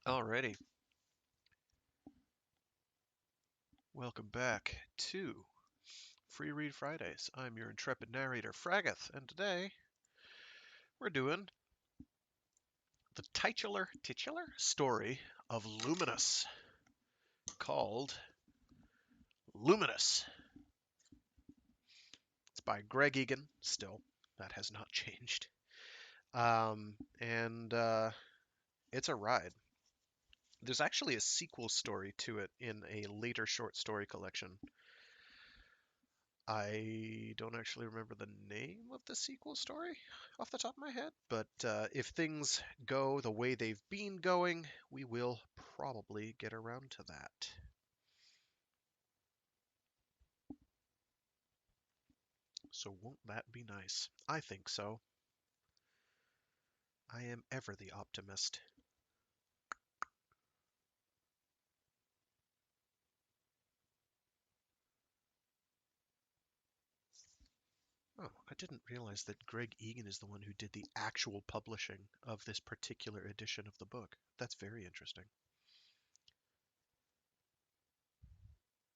Alrighty, welcome back to Free Read Fridays. I'm your intrepid narrator, Fragath, and today we're doing the titular story of Luminous, called Luminous. It's by Greg Egan, still. That has not changed. And it's a ride. There's actually a sequel story to it in a later short story collection. I don't actually remember the name of the sequel story off the top of my head, but if things go the way they've been going, we will probably get around to that. So won't that be nice? I think so. I am ever the optimist. Oh, I didn't realize that Greg Egan is the one who did the actual publishing of this particular edition of the book. That's very interesting.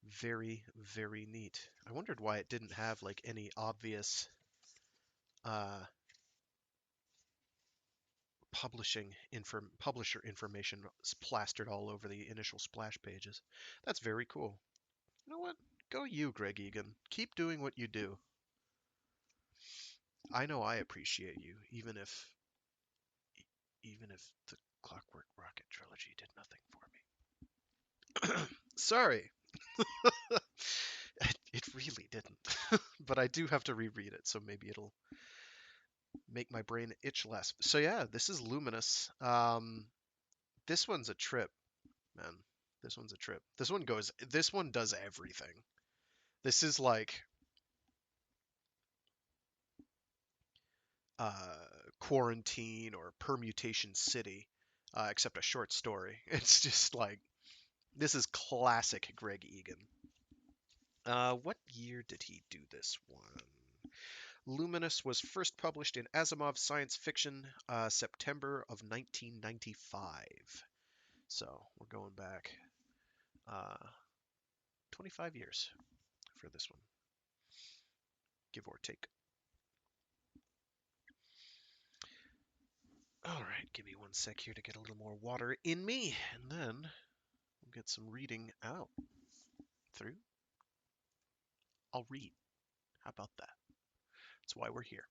Very, very neat. I wondered why it didn't have like any obvious uh, publisher information plastered all over the initial splash pages. That's very cool. You know what? Go you, Greg Egan. Keep doing what you do. I know I appreciate you, even if the Clockwork Rocket trilogy did nothing for me. Sorry, it really didn't. But I do have to reread it, so maybe it'll make my brain itch less. So yeah, this is Luminous. This one's a trip, man. This one's a trip. This one does everything. This is like uh, Quarantine or Permutation City, except a short story. It's just like this is classic Greg Egan. What year did he do this one? Luminous was first published in Asimov's Science Fiction, September of 1995. So we're going back uh, 25 years for this one, give or take. All right, give me one sec here to get a little more water in me, and then we'll get some reading out through. I'll read. How about that? That's why we're here.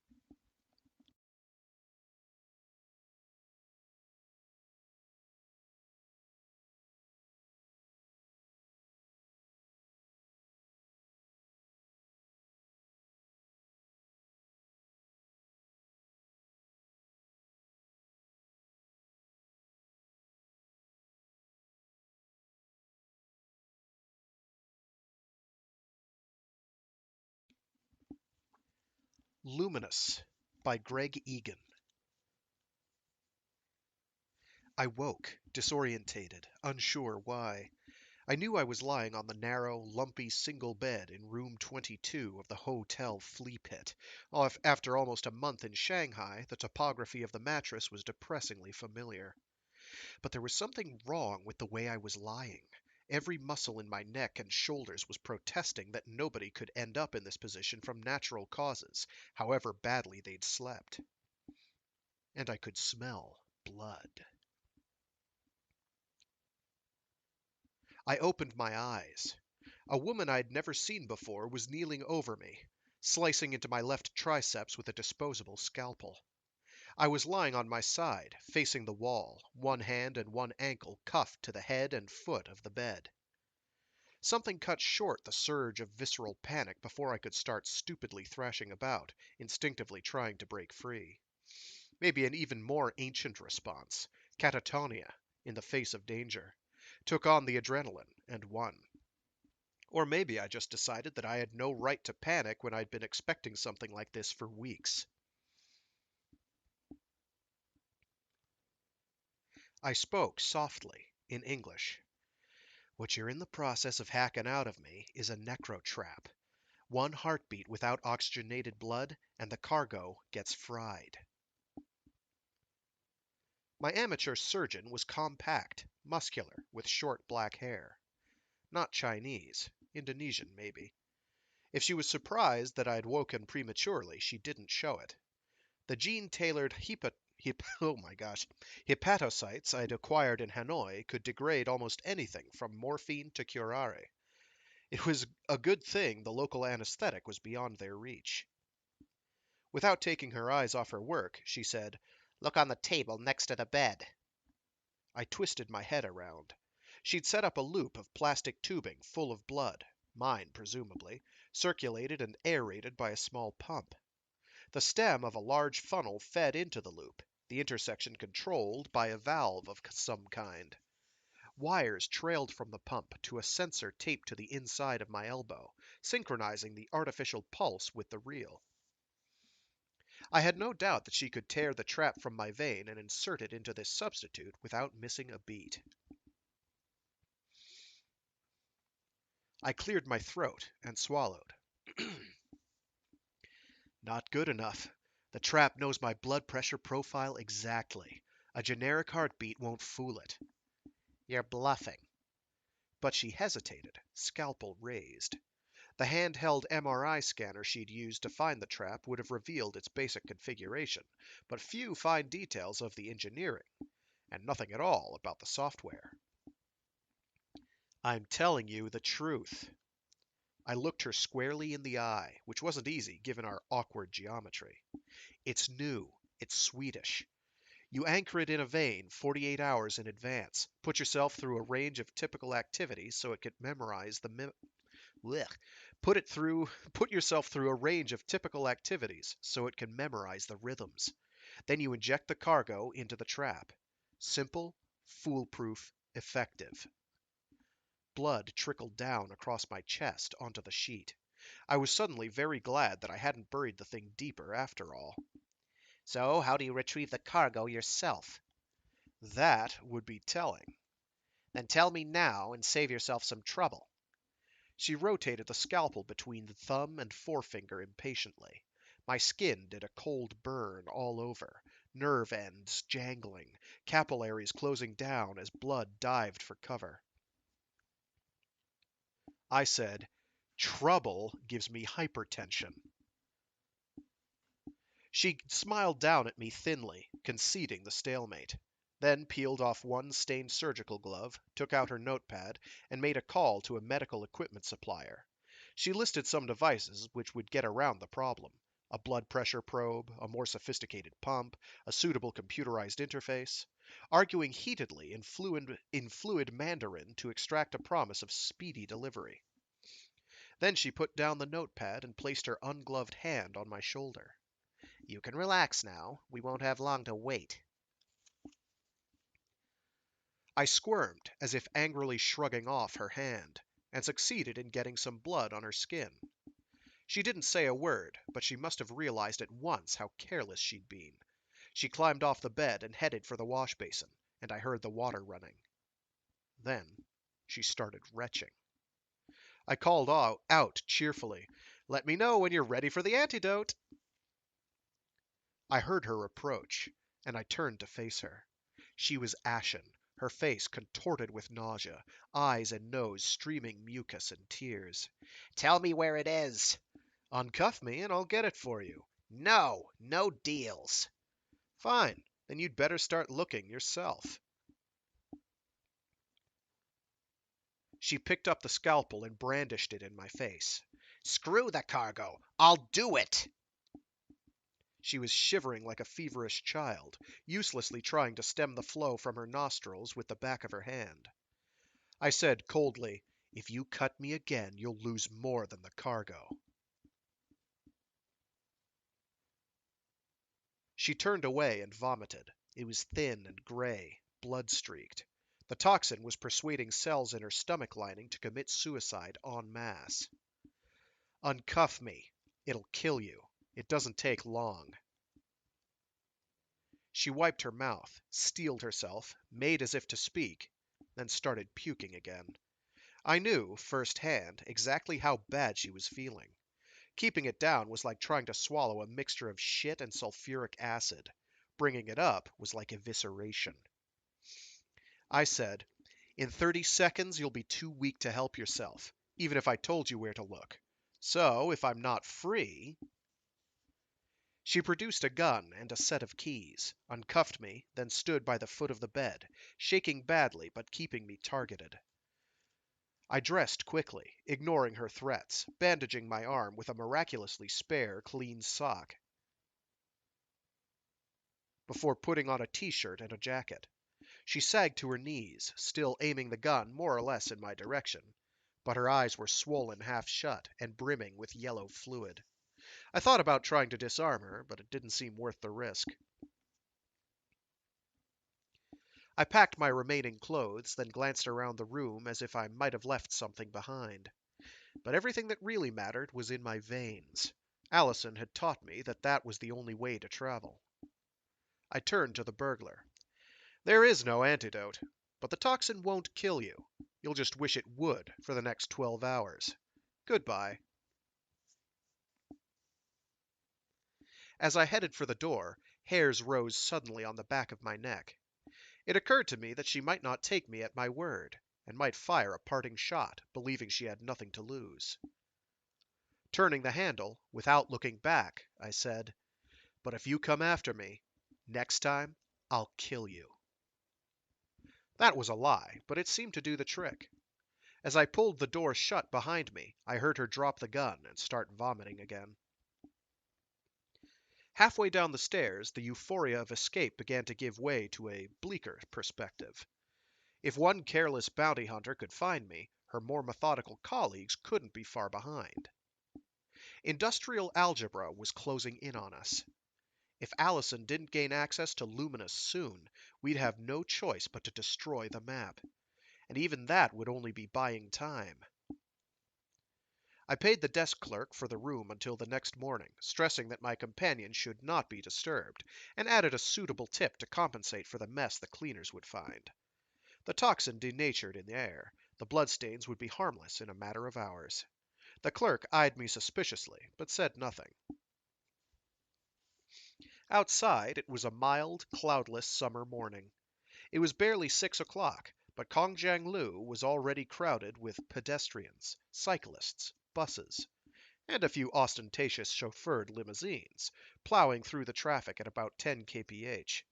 Luminous by Greg Egan. I woke, disorientated, unsure why. I knew I was lying on the narrow, lumpy single bed in room 22 of the Hotel Flea Pit. After almost a month in Shanghai, the topography of the mattress was depressingly familiar. But there was something wrong with the way I was lying. Every muscle in my neck and shoulders was protesting that nobody could end up in this position from natural causes, however badly they'd slept. And I could smell blood. I opened my eyes. A woman I'd never seen before was kneeling over me, slicing into my left triceps with a disposable scalpel. I was lying on my side, facing the wall, one hand and one ankle cuffed to the head and foot of the bed. Something cut short the surge of visceral panic before I could start stupidly thrashing about, instinctively trying to break free. Maybe an even more ancient response, catatonia, in the face of danger, took on the adrenaline and won. Or maybe I just decided that I had no right to panic when I'd been expecting something like this for weeks. I spoke softly, in English. What you're in the process of hacking out of me is a necro trap. One heartbeat without oxygenated blood, and the cargo gets fried. My amateur surgeon was compact, muscular, with short black hair. Not Chinese. Indonesian, maybe. If she was surprised that I'd woken prematurely, she didn't show it. The gene-tailored oh my gosh, hepatocytes I'd acquired in Hanoi could degrade almost anything from morphine to curare. It was a good thing the local anesthetic was beyond their reach. Without taking her eyes off her work, she said, "Look on the table next to the bed." I twisted my head around. She'd set up a loop of plastic tubing full of blood, mine presumably, circulated and aerated by a small pump. The stem of a large funnel fed into the loop, the intersection controlled by a valve of some kind. Wires trailed from the pump to a sensor taped to the inside of my elbow, synchronizing the artificial pulse with the real. I had no doubt that she could tear the trap from my vein and insert it into this substitute without missing a beat. I cleared my throat and swallowed. Not good enough. The trap knows my blood pressure profile exactly. A generic heartbeat won't fool it. You're bluffing. But she hesitated, scalpel raised. The handheld MRI scanner she'd used to find the trap would have revealed its basic configuration, but few fine details of the engineering, and nothing at all about the software. I'm telling you the truth. I looked her squarely in the eye, which wasn't easy given our awkward geometry. It's new. It's Swedish. You anchor it in a vein 48 hours in advance, put yourself through a range of typical activities so it can memorize the put yourself through a range of typical activities so it can memorize the rhythms. Then you inject the cargo into the trap. Simple, foolproof, effective. Blood trickled down across my chest onto the sheet. I was suddenly very glad that I hadn't buried the thing deeper after all. So, how do you retrieve the cargo yourself? That would be telling. Then tell me now and save yourself some trouble. She rotated the scalpel between the thumb and forefinger impatiently. My skin did a cold burn all over, nerve ends jangling, capillaries closing down as blood dived for cover. I said, "Trouble gives me hypertension." She smiled down at me thinly, conceding the stalemate, then peeled off one stained surgical glove, took out her notepad, and made a call to a medical equipment supplier. She listed some devices which would get around the problem: a blood pressure probe, a more sophisticated pump, a suitable computerized interface, arguing heatedly in fluid Mandarin to extract a promise of speedy delivery. Then she put down the notepad and placed her ungloved hand on my shoulder. "You can relax now. We won't have long to wait." I squirmed, as if angrily shrugging off her hand, and succeeded in getting some blood on her skin. She didn't say a word, but she must have realized at once how careless she'd been. She climbed off the bed and headed for the wash basin, and I heard the water running. Then she started retching. I called out cheerfully, "Let me know when you're ready for the antidote." I heard her approach, and I turned to face her. She was ashen, her face contorted with nausea, eyes and nose streaming mucus and tears. "Tell me where it is." "Uncuff me and I'll get it for you." "No, no deals." "Fine, then you'd better start looking yourself." She picked up the scalpel and brandished it in my face. "Screw the cargo. I'll do it." She was shivering like a feverish child, uselessly trying to stem the flow from her nostrils with the back of her hand. I said coldly, "If you cut me again, you'll lose more than the cargo." She turned away and vomited. It was thin and gray, blood-streaked. The toxin was persuading cells in her stomach lining to commit suicide en masse. "Uncuff me. It'll kill you. It doesn't take long." She wiped her mouth, steeled herself, made as if to speak, then started puking again. I knew, firsthand, exactly how bad she was feeling. Keeping it down was like trying to swallow a mixture of shit and sulfuric acid. Bringing it up was like evisceration. I said, "In 30 seconds, you'll be too weak to help yourself, even if I told you where to look. So, if I'm not free." She produced a gun and a set of keys, uncuffed me, then stood by the foot of the bed, shaking badly but keeping me targeted. I dressed quickly, ignoring her threats, bandaging my arm with a miraculously spare, clean sock, before putting on a t-shirt and a jacket. She sagged to her knees, still aiming the gun more or less in my direction, but her eyes were swollen half shut and brimming with yellow fluid. I thought about trying to disarm her, but it didn't seem worth the risk. I packed my remaining clothes, then glanced around the room as if I might have left something behind. But everything that really mattered was in my veins. Allison had taught me that that was the only way to travel. I turned to the burglar. "There is no antidote, but the toxin won't kill you. You'll just wish it would for the next 12 hours. Goodbye." As I headed for the door, hairs rose suddenly on the back of my neck. It occurred to me that she might not take me at my word, and might fire a parting shot, believing she had nothing to lose. Turning the handle, without looking back, I said, "But if you come after me, next time, I'll kill you." That was a lie, but it seemed to do the trick. As I pulled the door shut behind me, I heard her drop the gun and start vomiting again. Halfway down the stairs, the euphoria of escape began to give way to a bleaker perspective. If one careless bounty hunter could find me, her more methodical colleagues couldn't be far behind. Industrial algebra was closing in on us. If Allison didn't gain access to Luminous soon, we'd have no choice but to destroy the map. And even that would only be buying time. I paid the desk clerk for the room until the next morning, stressing that my companion should not be disturbed, and added a suitable tip to compensate for the mess the cleaners would find. The toxin denatured in the air. The bloodstains would be harmless in a matter of hours. The clerk eyed me suspiciously, but said nothing. Outside, it was a mild, cloudless summer morning. It was barely 6 o'clock, but Kongjianglu was already crowded with pedestrians, cyclists, buses, and a few ostentatious chauffeured limousines, plowing through the traffic at about 10 kph.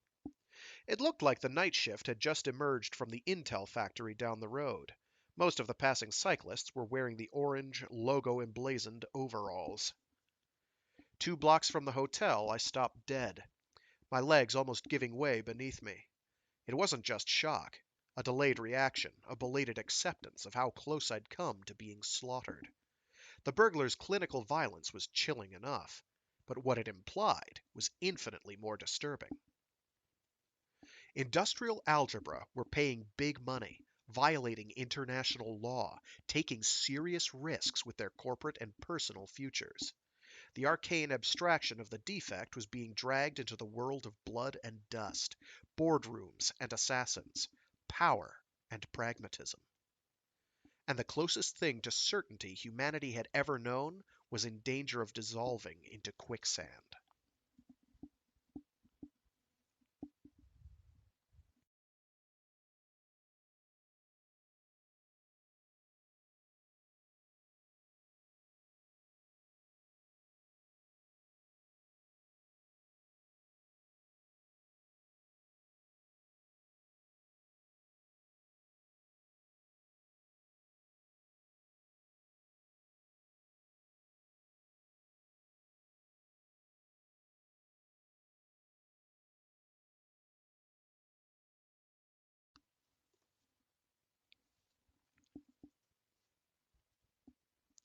It looked like the night shift had just emerged from the Intel factory down the road. Most of the passing cyclists were wearing the orange, logo-emblazoned overalls. 2 blocks from the hotel, I stopped dead, my legs almost giving way beneath me. It wasn't just shock, a delayed reaction, a belated acceptance of how close I'd come to being slaughtered. The burglar's clinical violence was chilling enough, but what it implied was infinitely more disturbing. Industrial algebra were paying big money, violating international law, taking serious risks with their corporate and personal futures. The arcane abstraction of the defect was being dragged into the world of blood and dust, boardrooms and assassins, power and pragmatism. And the closest thing to certainty humanity had ever known was in danger of dissolving into quicksand.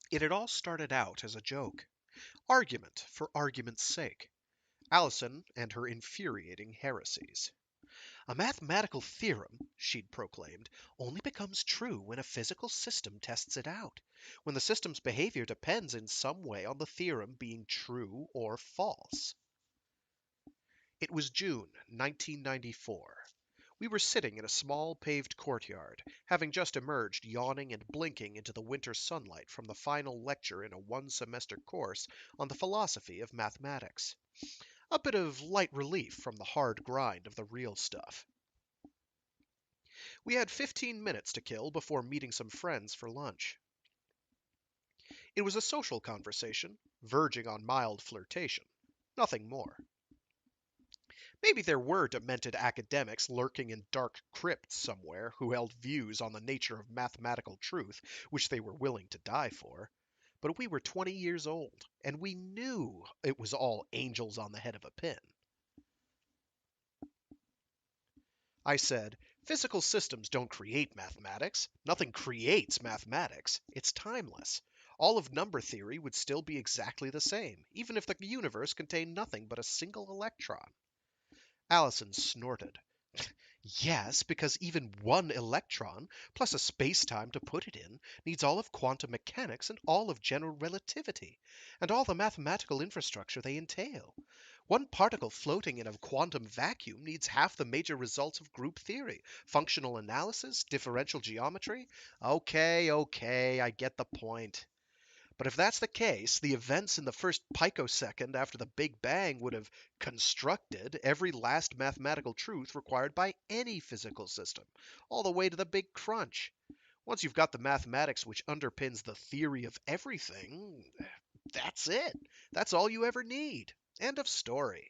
It had all started out as a joke. Argument for argument's sake. Allison and her infuriating heresies. "A mathematical theorem," she'd proclaimed, "only becomes true when a physical system tests it out, when the system's behavior depends in some way on the theorem being true or false." It was June 1994. We were sitting in a small paved courtyard, having just emerged yawning and blinking into the winter sunlight from the final lecture in a one-semester course on the philosophy of mathematics. A bit of light relief from the hard grind of the real stuff. We had 15 minutes to kill before meeting some friends for lunch. It was a social conversation, verging on mild flirtation. Nothing more. Maybe there were demented academics lurking in dark crypts somewhere who held views on the nature of mathematical truth which they were willing to die for. But we were 20 years old, and we knew it was all angels on the head of a pin. I said, physical systems don't create mathematics. Nothing creates mathematics. It's timeless. All of number theory would still be exactly the same, even if the universe contained nothing but a single electron. Allison snorted. Yes, because even one electron, plus a space-time to put it in, needs all of quantum mechanics and all of general relativity, and all the mathematical infrastructure they entail. One particle floating in a quantum vacuum needs half the major results of group theory, functional analysis, differential geometry. Okay, I get the point. But if that's the case, the events in the first picosecond after the Big Bang would have constructed every last mathematical truth required by any physical system, all the way to the Big Crunch. Once you've got the mathematics which underpins the theory of everything, that's it. That's all you ever need. End of story.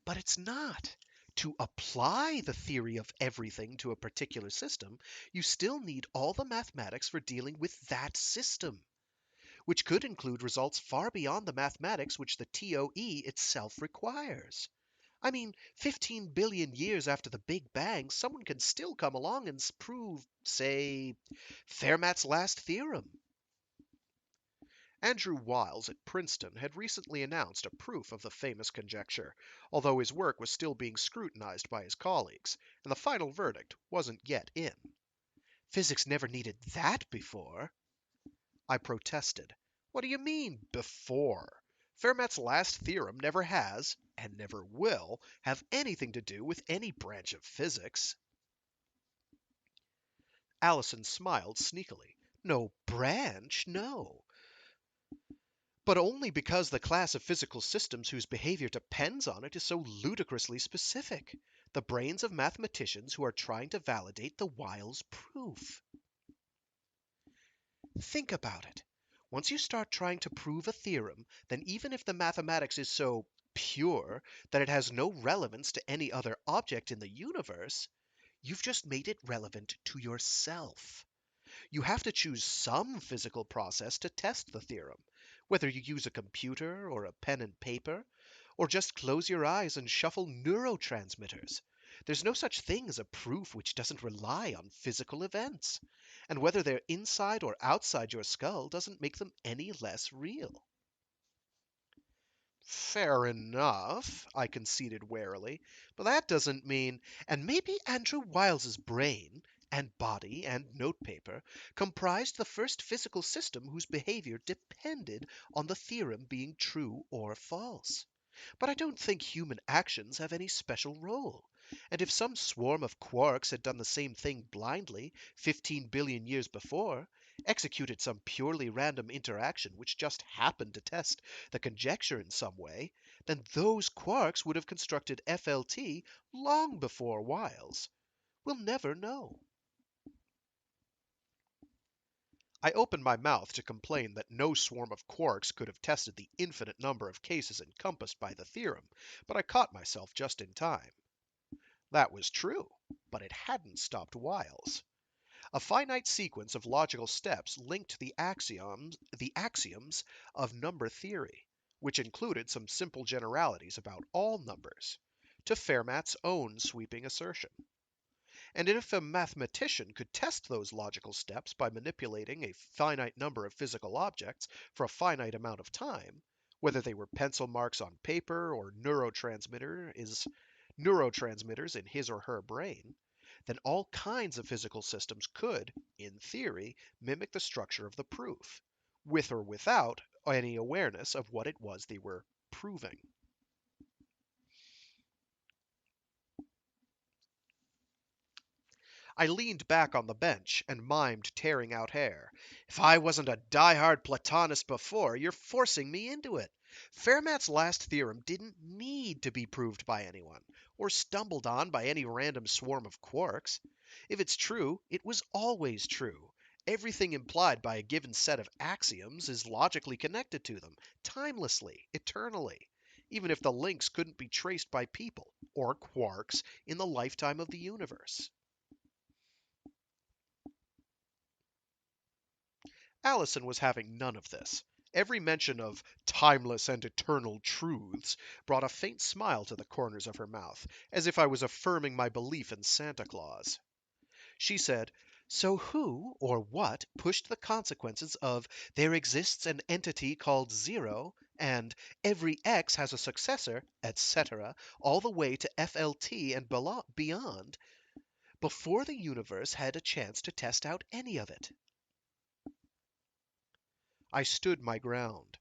But it's not. To apply the theory of everything to a particular system, you still need all the mathematics for dealing with that system, which could include results far beyond the mathematics which the TOE itself requires. I mean, 15 billion years after the Big Bang, someone can still come along and prove, say, Fermat's last theorem. Andrew Wiles at Princeton had recently announced a proof of the famous conjecture, although his work was still being scrutinized by his colleagues, and the final verdict wasn't yet in. Physics never needed that before. I protested. What do you mean, before? Fermat's last theorem never has, and never will, have anything to do with any branch of physics. Allison smiled sneakily. No branch, no. But only because the class of physical systems whose behavior depends on it is so ludicrously specific. The brains of mathematicians who are trying to validate the Wiles proof. Think about it. Once you start trying to prove a theorem, then even if the mathematics is so pure that it has no relevance to any other object in the universe, you've just made it relevant to yourself. You have to choose some physical process to test the theorem, whether you use a computer or a pen and paper, or just close your eyes and shuffle neurotransmitters. There's no such thing as a proof which doesn't rely on physical events, and whether they're inside or outside your skull doesn't make them any less real. Fair enough, I conceded warily, but that doesn't mean. And maybe Andrew Wiles's brain and body and notepaper comprised the first physical system whose behavior depended on the theorem being true or false. But I don't think human actions have any special role. And if some swarm of quarks had done the same thing blindly 15 billion years before, executed some purely random interaction which just happened to test the conjecture in some way, then those quarks would have constructed FLT long before Wiles. We'll never know. I opened my mouth to complain that no swarm of quarks could have tested the infinite number of cases encompassed by the theorem, but I caught myself just in time. That was true, but it hadn't stopped Wiles. A finite sequence of logical steps linked the axioms of number theory, which included some simple generalities about all numbers, to Fermat's own sweeping assertion. And if a mathematician could test those logical steps by manipulating a finite number of physical objects for a finite amount of time, whether they were pencil marks on paper or neurotransmitters in his or her brain, then all kinds of physical systems could, in theory, mimic the structure of the proof, with or without any awareness of what it was they were proving. I leaned back on the bench and mimed tearing out hair. If I wasn't a die-hard Platonist before, you're forcing me into it. Fermat's last theorem didn't need to be proved by anyone, or stumbled on by any random swarm of quarks. If it's true, it was always true. Everything implied by a given set of axioms is logically connected to them, timelessly, eternally, even if the links couldn't be traced by people, or quarks, in the lifetime of the universe. Allison was having none of this. Every mention of timeless and eternal truths brought a faint smile to the corners of her mouth, as if I was affirming my belief in Santa Claus. She said, "So who or what pushed the consequences of 'there exists an entity called zero' and 'every x has a successor,' etc., all the way to FLT and beyond, before the universe had a chance to test out any of it?" I stood my ground.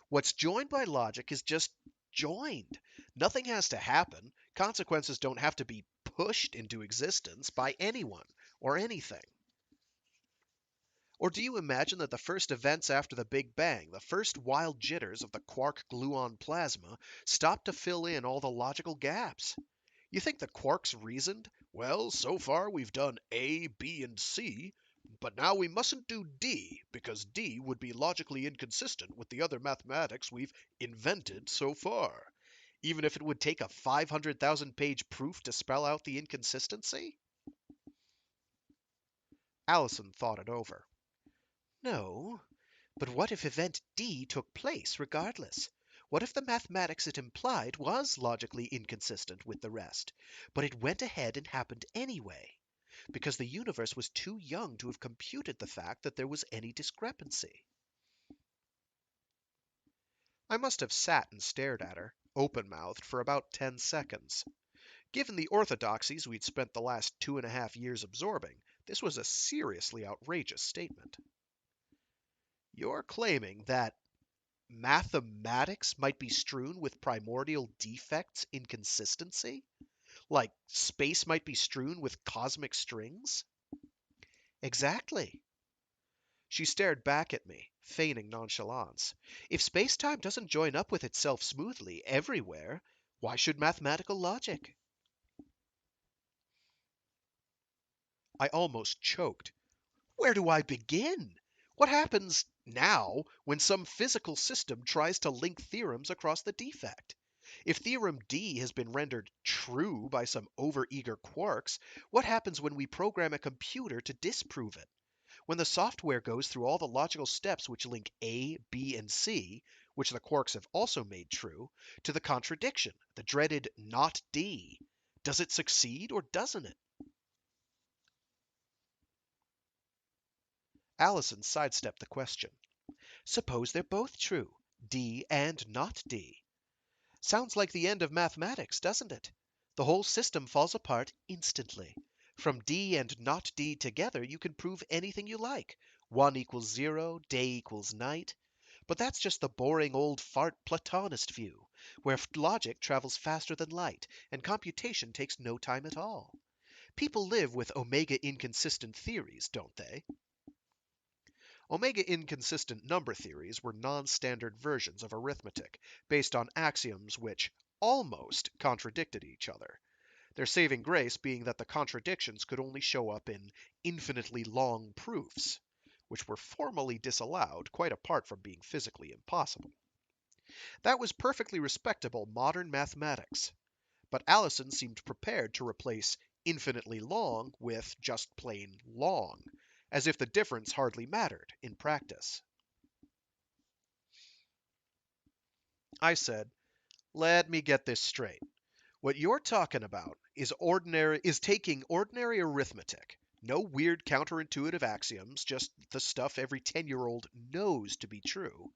What's joined by logic is just joined. Nothing has to happen. Consequences don't have to be pushed into existence by anyone or anything. Or do you imagine that the first events after the Big Bang, the first wild jitters of the quark gluon plasma, stopped to fill in all the logical gaps? You think the quarks reasoned, "Well, so far we've done A, B, and C, but now we mustn't do D, because D would be logically inconsistent with the other mathematics we've invented so far, even if it would take a 500,000 page proof to spell out the inconsistency?" Allison thought it over. "No, but what if event D took place regardless? What if the mathematics it implied was logically inconsistent with the rest, but it went ahead and happened anyway, because the universe was too young to have computed the fact that there was any discrepancy?" I must have sat and stared at her, open-mouthed, for about 10 seconds. Given the orthodoxies we'd spent the last 2.5 years absorbing, this was a seriously outrageous statement. "You're claiming that mathematics might be strewn with primordial defects in consistency? Like space might be strewn with cosmic strings?" "Exactly." She stared back at me, feigning nonchalance. "If space-time doesn't join up with itself smoothly everywhere, why should mathematical logic?" I almost choked. Where do I begin? What happens now when some physical system tries to link theorems across the defect? If theorem D has been rendered true by some overeager quarks, what happens when we program a computer to disprove it? When the software goes through all the logical steps which link A, B, and C, which the quarks have also made true, to the contradiction, the dreaded not D, does it succeed or doesn't it? Allison sidestepped the question. "Suppose they're both true, D and not D. Sounds like the end of mathematics, doesn't it? The whole system falls apart instantly. From D and not D together, you can prove anything you like. 1 equals 0, day equals night. But that's just the boring old fart Platonist view, where logic travels faster than light, and computation takes no time at all. People live with omega inconsistent theories, don't they?" Omega inconsistent number theories were non-standard versions of arithmetic, based on axioms which almost contradicted each other, their saving grace being that the contradictions could only show up in infinitely long proofs, which were formally disallowed, quite apart from being physically impossible. That was perfectly respectable modern mathematics, but Allison seemed prepared to replace infinitely long with just plain long, as if the difference hardly mattered in practice. I said, "Let me get this straight. What you're talking about is taking ordinary arithmetic, no weird counterintuitive axioms, just the stuff every 10-year-old knows to be true,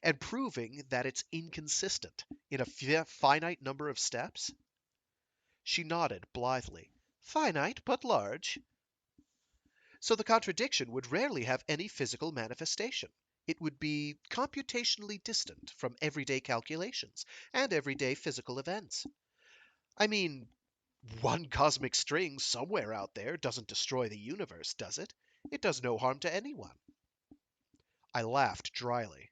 and proving that it's inconsistent in a finite number of steps?" She nodded blithely. "Finite, but large. So the contradiction would rarely have any physical manifestation. It would be computationally distant from everyday calculations and everyday physical events. I mean, One cosmic string somewhere out there doesn't destroy the universe, does it? It does no harm to anyone. I laughed dryly.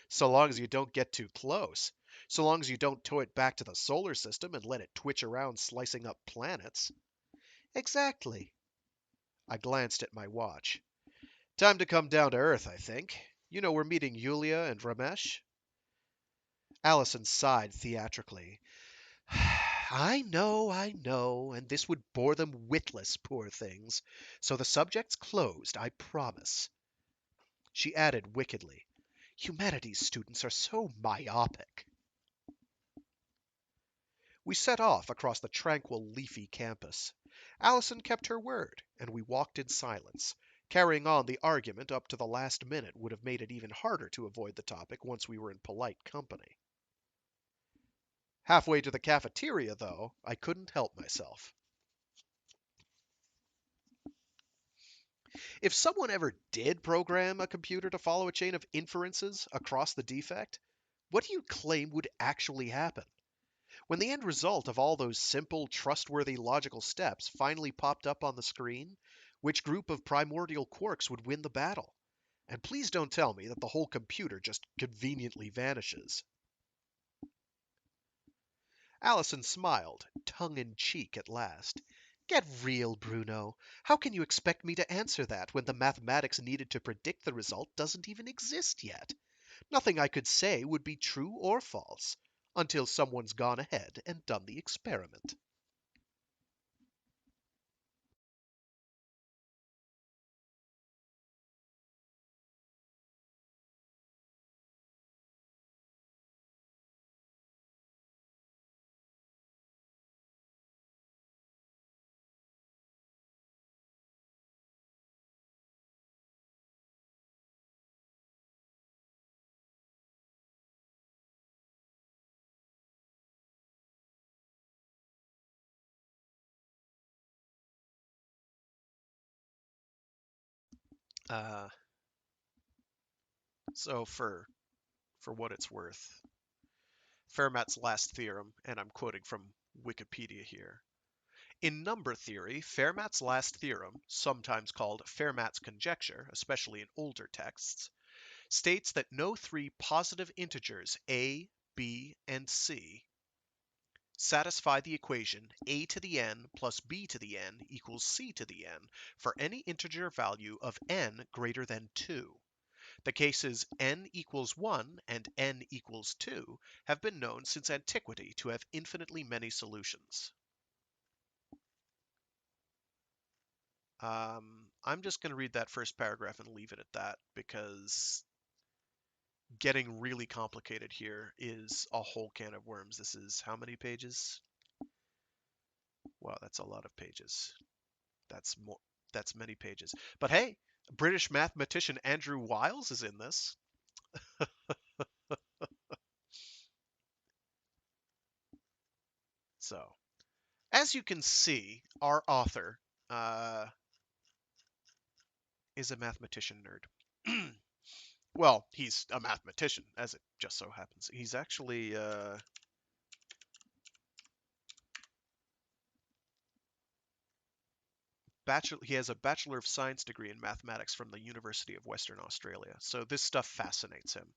So long as you don't get too close. So long as you don't tow it back to the solar system and let it twitch around slicing up planets. Exactly. I glanced at my watch. Time to come down to earth, I think. You know we're meeting Yulia and Ramesh? Allison sighed theatrically. I know, and this would bore them witless, poor things. So the subject's closed, I promise. She added wickedly, Humanities students are so myopic. We set off across the tranquil, leafy campus. Allison kept her word, and we walked in silence. Carrying on the argument up to the last minute would have made it even harder to avoid the topic once we were in polite company. Halfway to the cafeteria, though, I couldn't help myself. If someone ever did program a computer to follow a chain of inferences across the defect, what do you claim would actually happen? When the end result of all those simple, trustworthy logical steps finally popped up on the screen, which group of primordial quarks would win the battle? And please don't tell me that the whole computer just conveniently vanishes. Allison smiled, tongue in cheek at last. Get real, Bruno. How can you expect me to answer that when the mathematics needed to predict the result doesn't even exist yet? Nothing I could say would be true or false until someone's gone ahead and done the experiment. Uh, so for what it's worth, Fermat's last theorem, and I'm quoting from Wikipedia here. In number theory, Fermat's last theorem, sometimes called Fermat's conjecture, especially in older texts, states that no three positive integers a, b, and c satisfy the equation a to the n plus b to the n equals c to the n for any integer value of n greater than 2. The cases n equals 1 and n equals 2 have been known since antiquity to have infinitely many solutions. I'm just going to read that first paragraph and leave it at that because getting really complicated here is a whole can of worms. This is how many pages? Wow, that's a lot of pages. That's more. That's many pages. But hey, British mathematician Andrew Wiles is in this. So, as you can see, our author uh, is a mathematician nerd. Well, he's a mathematician, as it just so happens. He's actually he has a Bachelor of Science degree in mathematics from the University of Western Australia. So this stuff fascinates him.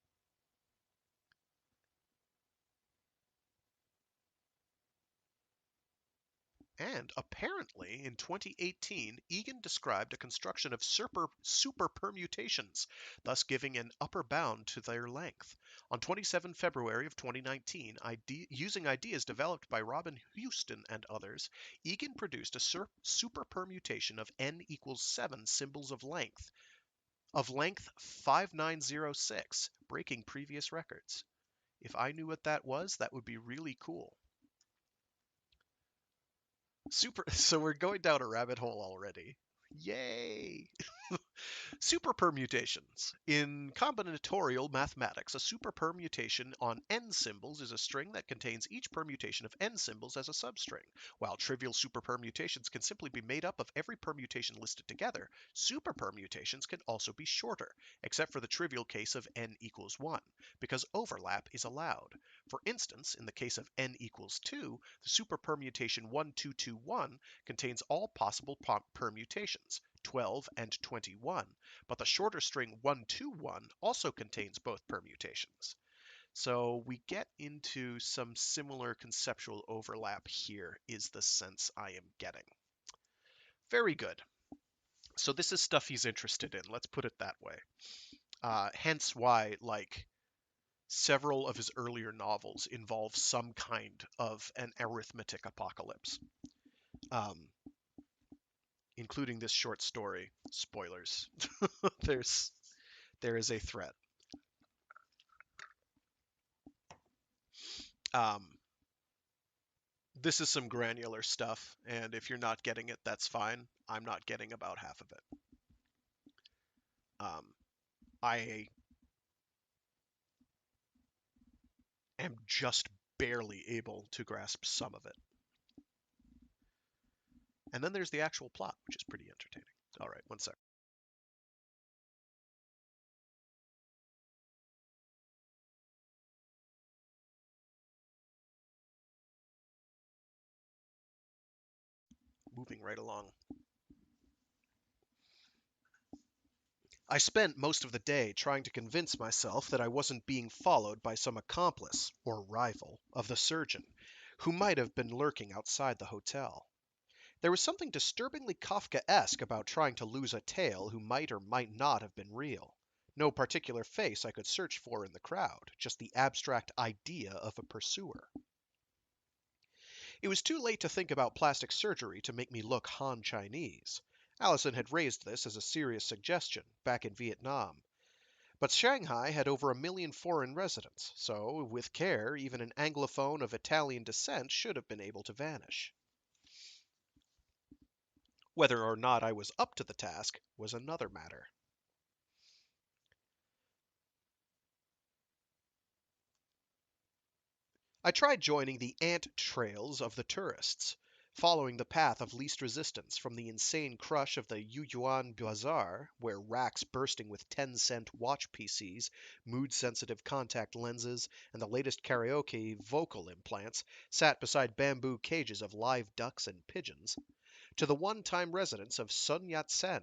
And apparently, in 2018, Egan described a construction of superpermutations, thus giving an upper bound to their length. On 27 February of 2019, using ideas developed by Robin Houston and others, Egan produced a superpermutation of n equals 7 symbols of length 5906, breaking previous records. If I knew what that was, that would be really cool. So we're going down a rabbit hole already. Yay! Superpermutations. In combinatorial mathematics, a superpermutation on n symbols is a string that contains each permutation of n symbols as a substring. While trivial superpermutations can simply be made up of every permutation listed together, superpermutations can also be shorter, except for the trivial case of n equals 1, because overlap is allowed. For instance, in the case of n equals 2, the superpermutation 1221 contains all possible permutations, 12 and 21, but the shorter string 121 also contains both permutations. So we get into some similar conceptual overlap here, is the sense I am getting. Very good. So this is stuff he's interested in, let's put it that way. Hence why, like, several of his earlier novels involve some kind of an arithmetic apocalypse. Including this short story. Spoilers. There is a threat. This is some granular stuff, and if you're not getting it, that's fine. I'm not getting about half of it. I am just barely able to grasp some of it. And then there's the actual plot, which is pretty entertaining. All right, one sec. Moving right along. I spent most of the day trying to convince myself that I wasn't being followed by some accomplice, or rival, of the surgeon, who might have been lurking outside the hotel. There was something disturbingly Kafkaesque about trying to lose a tale who might or might not have been real. No particular face I could search for in the crowd, just the abstract idea of a pursuer. It was too late to think about plastic surgery to make me look Han Chinese. Allison had raised this as a serious suggestion, back in Vietnam. But Shanghai had over 1 million foreign residents, so, with care, even an Anglophone of Italian descent should have been able to vanish. Whether or not I was up to the task was another matter. I tried joining the ant trails of the tourists, following the path of least resistance from the insane crush of the Yuyuan Bazaar, where racks bursting with 10-cent watch PCs, mood-sensitive contact lenses, and the latest karaoke vocal implants sat beside bamboo cages of live ducks and pigeons, to the one-time residents of Sun Yat-sen,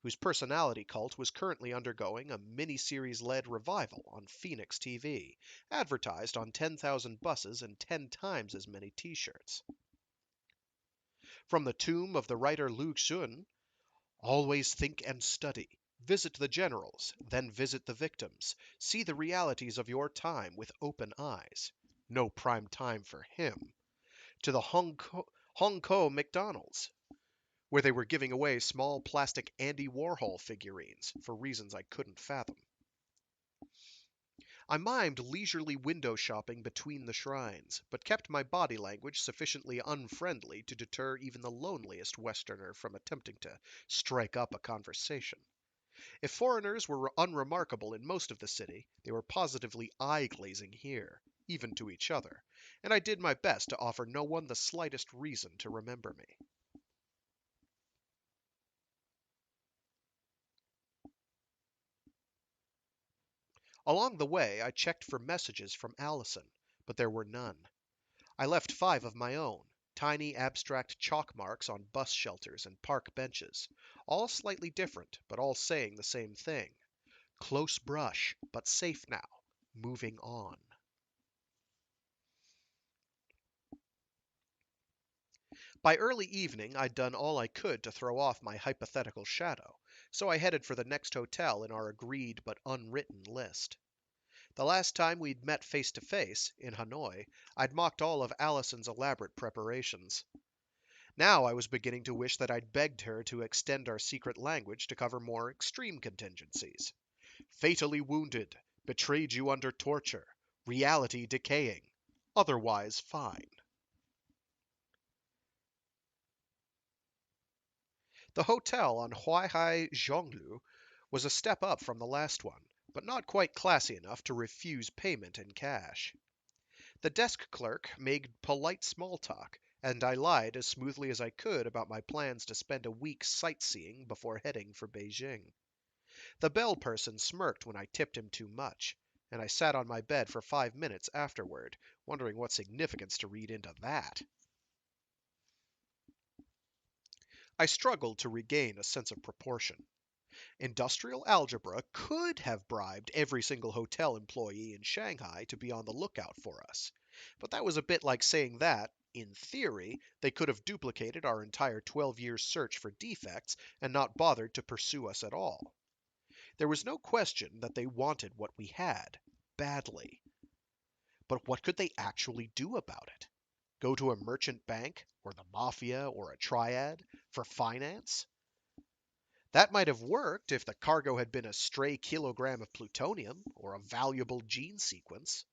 whose personality cult was currently undergoing a miniseries-led revival on Phoenix TV, advertised on 10,000 buses and 10 times as many T-shirts. From the tomb of the writer Lu Xun, always think and study. Visit the generals, then visit the victims. See the realities of your time with open eyes. No prime time for him. To the Hong Kong McDonald's, where they were giving away small plastic Andy Warhol figurines for reasons I couldn't fathom. I mimed leisurely window shopping between the shrines, but kept my body language sufficiently unfriendly to deter even the loneliest Westerner from attempting to strike up a conversation. If foreigners were unremarkable in most of the city, they were positively eye-glazing here, even to each other, and I did my best to offer no one the slightest reason to remember me. Along the way, I checked for messages from Allison, but there were none. I left 5 of my own, tiny abstract chalk marks on bus shelters and park benches, all slightly different, but all saying the same thing. Close brush, but safe now. Moving on. By early evening, I'd done all I could to throw off my hypothetical shadow, so I headed for the next hotel in our agreed but unwritten list. The last time we'd met face to face, in Hanoi, I'd mocked all of Allison's elaborate preparations. Now I was beginning to wish that I'd begged her to extend our secret language to cover more extreme contingencies. Fatally wounded, betrayed you under torture, reality decaying, otherwise fine. The hotel on Huaihai Zhonglu was a step up from the last one, but not quite classy enough to refuse payment in cash. The desk clerk made polite small talk, and I lied as smoothly as I could about my plans to spend a week sightseeing before heading for Beijing. The bell person smirked when I tipped him too much, and I sat on my bed for 5 minutes afterward, wondering what significance to read into that. I struggled to regain a sense of proportion. Industrial algebra could have bribed every single hotel employee in Shanghai to be on the lookout for us, but that was a bit like saying that, in theory, they could have duplicated our entire 12-year search for defects and not bothered to pursue us at all. There was no question that they wanted what we had, badly. But what could they actually do about it? Go to a merchant bank, or the mafia, or a triad, for finance? That might have worked if the cargo had been a stray kilogram of plutonium, or a valuable gene sequence,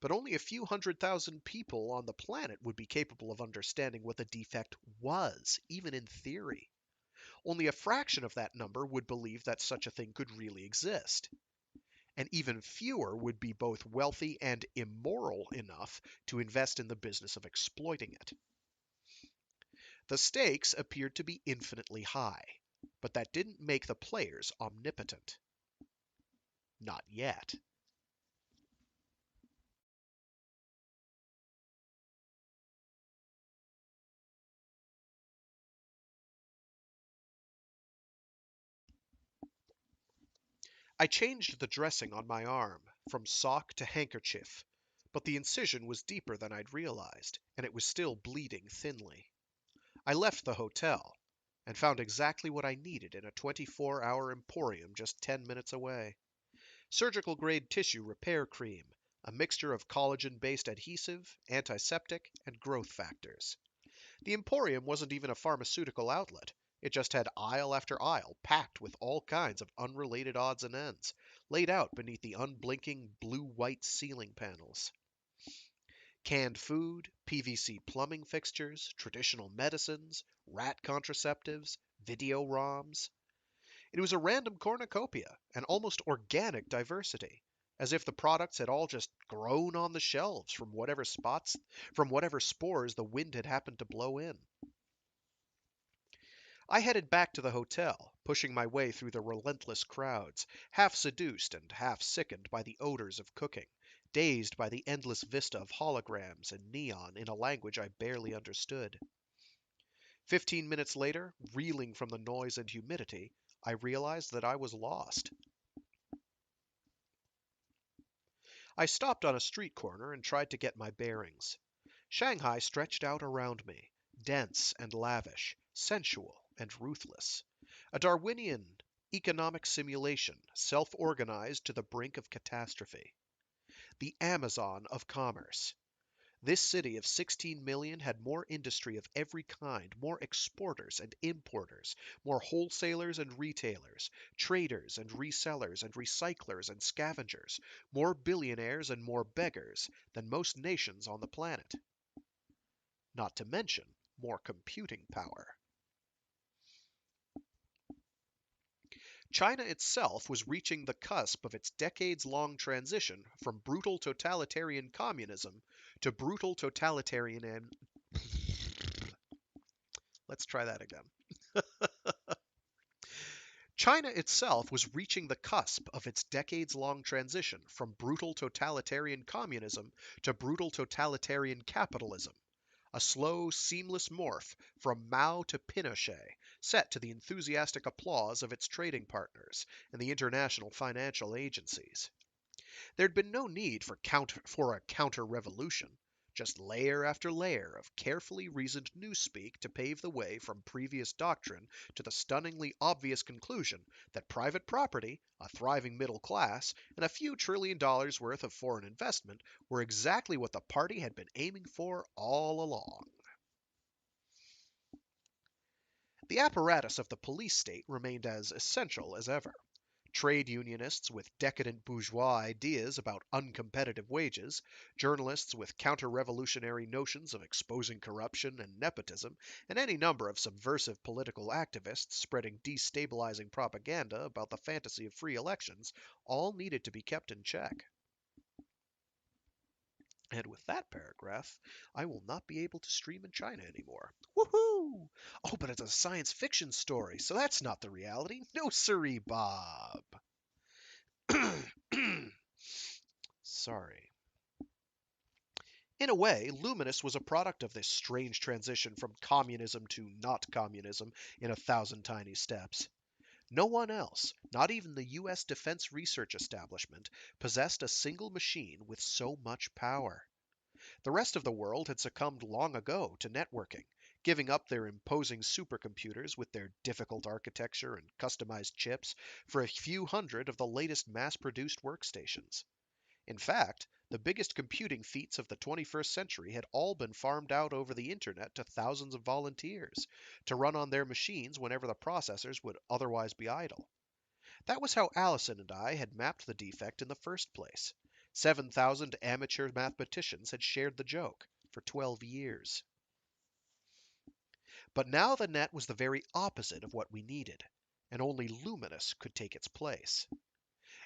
but only a few 100,000 people on the planet would be capable of understanding what the defect was, even in theory. Only a fraction of that number would believe that such a thing could really exist. And even fewer would be both wealthy and immoral enough to invest in the business of exploiting it. The stakes appeared to be infinitely high, but that didn't make the players omnipotent. Not yet. I changed the dressing on my arm, from sock to handkerchief, but the incision was deeper than I'd realized, and it was still bleeding thinly. I left the hotel, and found exactly what I needed in a 24-hour emporium just 10 minutes away. Surgical grade tissue repair cream, a mixture of collagen based adhesive, antiseptic, and growth factors. The emporium wasn't even a pharmaceutical outlet. It just had aisle after aisle packed with all kinds of unrelated odds and ends, laid out beneath the unblinking blue white ceiling panels. Canned food, PVC plumbing fixtures, traditional medicines, rat contraceptives, video ROMs. It was a random cornucopia, an almost organic diversity, as if the products had all just grown on the shelves from whatever spores the wind had happened to blow in. I headed back to the hotel, pushing my way through the relentless crowds, half seduced and half sickened by the odors of cooking, dazed by the endless vista of holograms and neon in a language I barely understood. 15 minutes later, reeling from the noise and humidity, I realized that I was lost. I stopped on a street corner and tried to get my bearings. Shanghai stretched out around me, dense and lavish, sensual and ruthless. A Darwinian economic simulation, self-organized to the brink of catastrophe. The Amazon of commerce. This city of 16 million had more industry of every kind, more exporters and importers, more wholesalers and retailers, traders and resellers and recyclers and scavengers, more billionaires and more beggars than most nations on the planet. Not to mention more computing power. China itself was reaching the cusp of its decades-long transition from brutal totalitarian communism to brutal totalitarian and... Let's try that again. China itself was reaching the cusp of its decades-long transition from brutal totalitarian communism to brutal totalitarian capitalism, a slow, seamless morph from Mao to Pinochet, set to the enthusiastic applause of its trading partners and the international financial agencies. There'd been no need for a counter-revolution, just layer after layer of carefully reasoned newspeak to pave the way from previous doctrine to the stunningly obvious conclusion that private property, a thriving middle class, and a few $1 trillion worth of foreign investment were exactly what the party had been aiming for all along. The apparatus of the police state remained as essential as ever. trade unionists with decadent bourgeois ideas about uncompetitive wages, journalists with counter-revolutionary notions of exposing corruption and nepotism, and any number of subversive political activists spreading destabilizing propaganda about the fantasy of free elections, all needed to be kept in check. And with that paragraph, I will not be able to stream in China anymore. Woohoo! Oh, but it's a science fiction story, so that's not the reality. No siree, Bob. Sorry. In a way, Luminous was a product of this strange transition from communism to not communism in 1,000 tiny steps. No one else, not even the U.S. Defense Research Establishment, possessed a single machine with so much power. The rest of the world had succumbed long ago to networking, giving up their imposing supercomputers with their difficult architecture and customized chips for a few hundred of the latest mass-produced workstations. In fact, the biggest computing feats of the 21st century had all been farmed out over the internet to thousands of volunteers to run on their machines whenever the processors would otherwise be idle. That was how Allison and I had mapped the defect in the first place. 7,000 amateur mathematicians had shared the joke for 12 years. But now the net was the very opposite of what we needed, and only Luminous could take its place.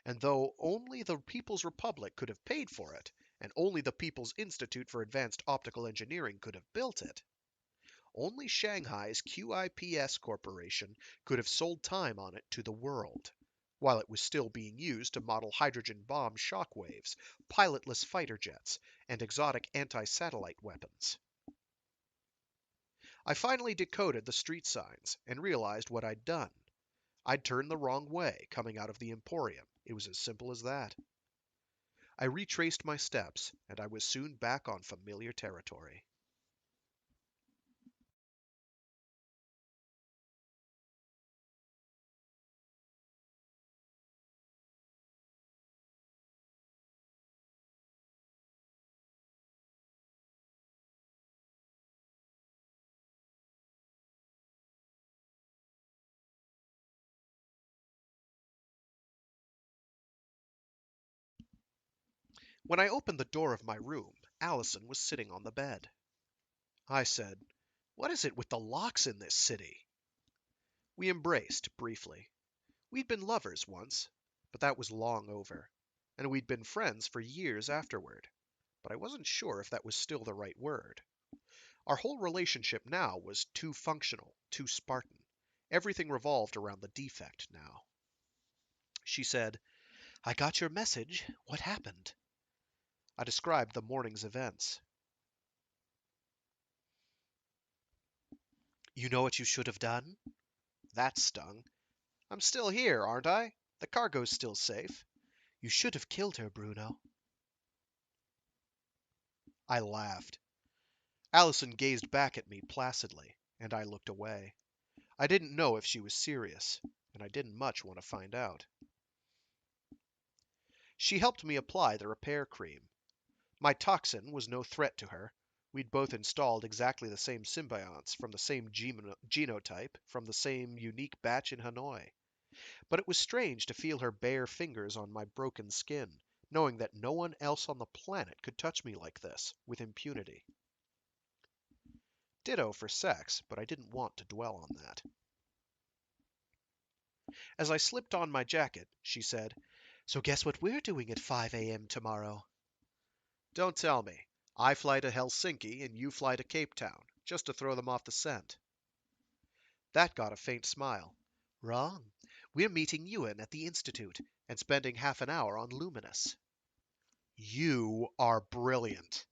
And though only the People's Republic could have paid for it, and only the People's Institute for Advanced Optical Engineering could have built it, only Shanghai's QIPS Corporation could have sold time on it to the world, while it was still being used to model hydrogen bomb shockwaves, pilotless fighter jets, and exotic anti-satellite weapons. I finally decoded the street signs and realized what I'd done. I'd turned the wrong way coming out of the Emporium. It was as simple as that. I retraced my steps, and I was soon back on familiar territory. When I opened the door of my room, Allison was sitting on the bed. I said, "What is it with the locks in this city?" We embraced, briefly. We'd been lovers once, but that was long over, and we'd been friends for years afterward, but I wasn't sure if that was still the right word. Our whole relationship now was too functional, too Spartan. Everything revolved around the defect now. She said, "I got your message. What happened?" I described the morning's events. "You know what you should have done?" That stung. "I'm still here, aren't I? The cargo's still safe." "You should have killed her, Bruno." I laughed. Allison gazed back at me placidly, and I looked away. I didn't know if she was serious, and I didn't much want to find out. She helped me apply the repair cream. My toxin was no threat to her. We'd both installed exactly the same symbionts from the same genotype from the same unique batch in Hanoi. But it was strange to feel her bare fingers on my broken skin, knowing that no one else on the planet could touch me like this, with impunity. Ditto for sex, but I didn't want to dwell on that. As I slipped on my jacket, she said, "So guess what we're doing at 5 a.m. tomorrow?" "Don't tell me. I fly to Helsinki and you fly to Cape Town, just to throw them off the scent." That got a faint smile. "Wrong. We're meeting Ewan at the Institute and spending half an hour on Luminous." "You are brilliant."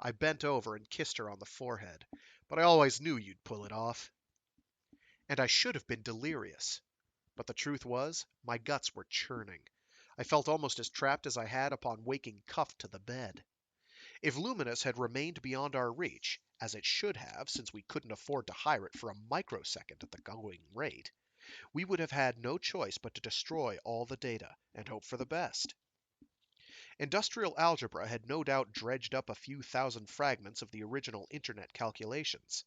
I bent over and kissed her on the forehead, but I always knew you'd pull it off. And I should have been delirious. But the truth was, my guts were churning. I felt almost as trapped as I had upon waking cuffed to the bed. If Luminous had remained beyond our reach, as it should have since we couldn't afford to hire it for a microsecond at the going rate, we would have had no choice but to destroy all the data and hope for the best. Industrial algebra had no doubt dredged up a few thousand fragments of the original internet calculations,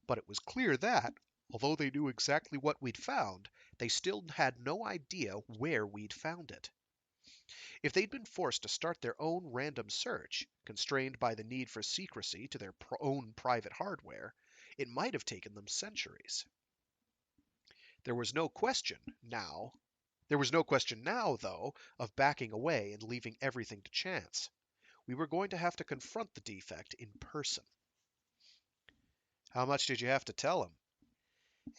but it was clear that, Although they knew exactly what we'd found, they still had no idea where we'd found it. If they'd been forced to start their own random search, constrained by the need for secrecy to their own private hardware, it might have taken them centuries. There was no question now. There was no question now, though, of backing away and leaving everything to chance. We were going to have to confront the defect in person. How much did you have to tell him?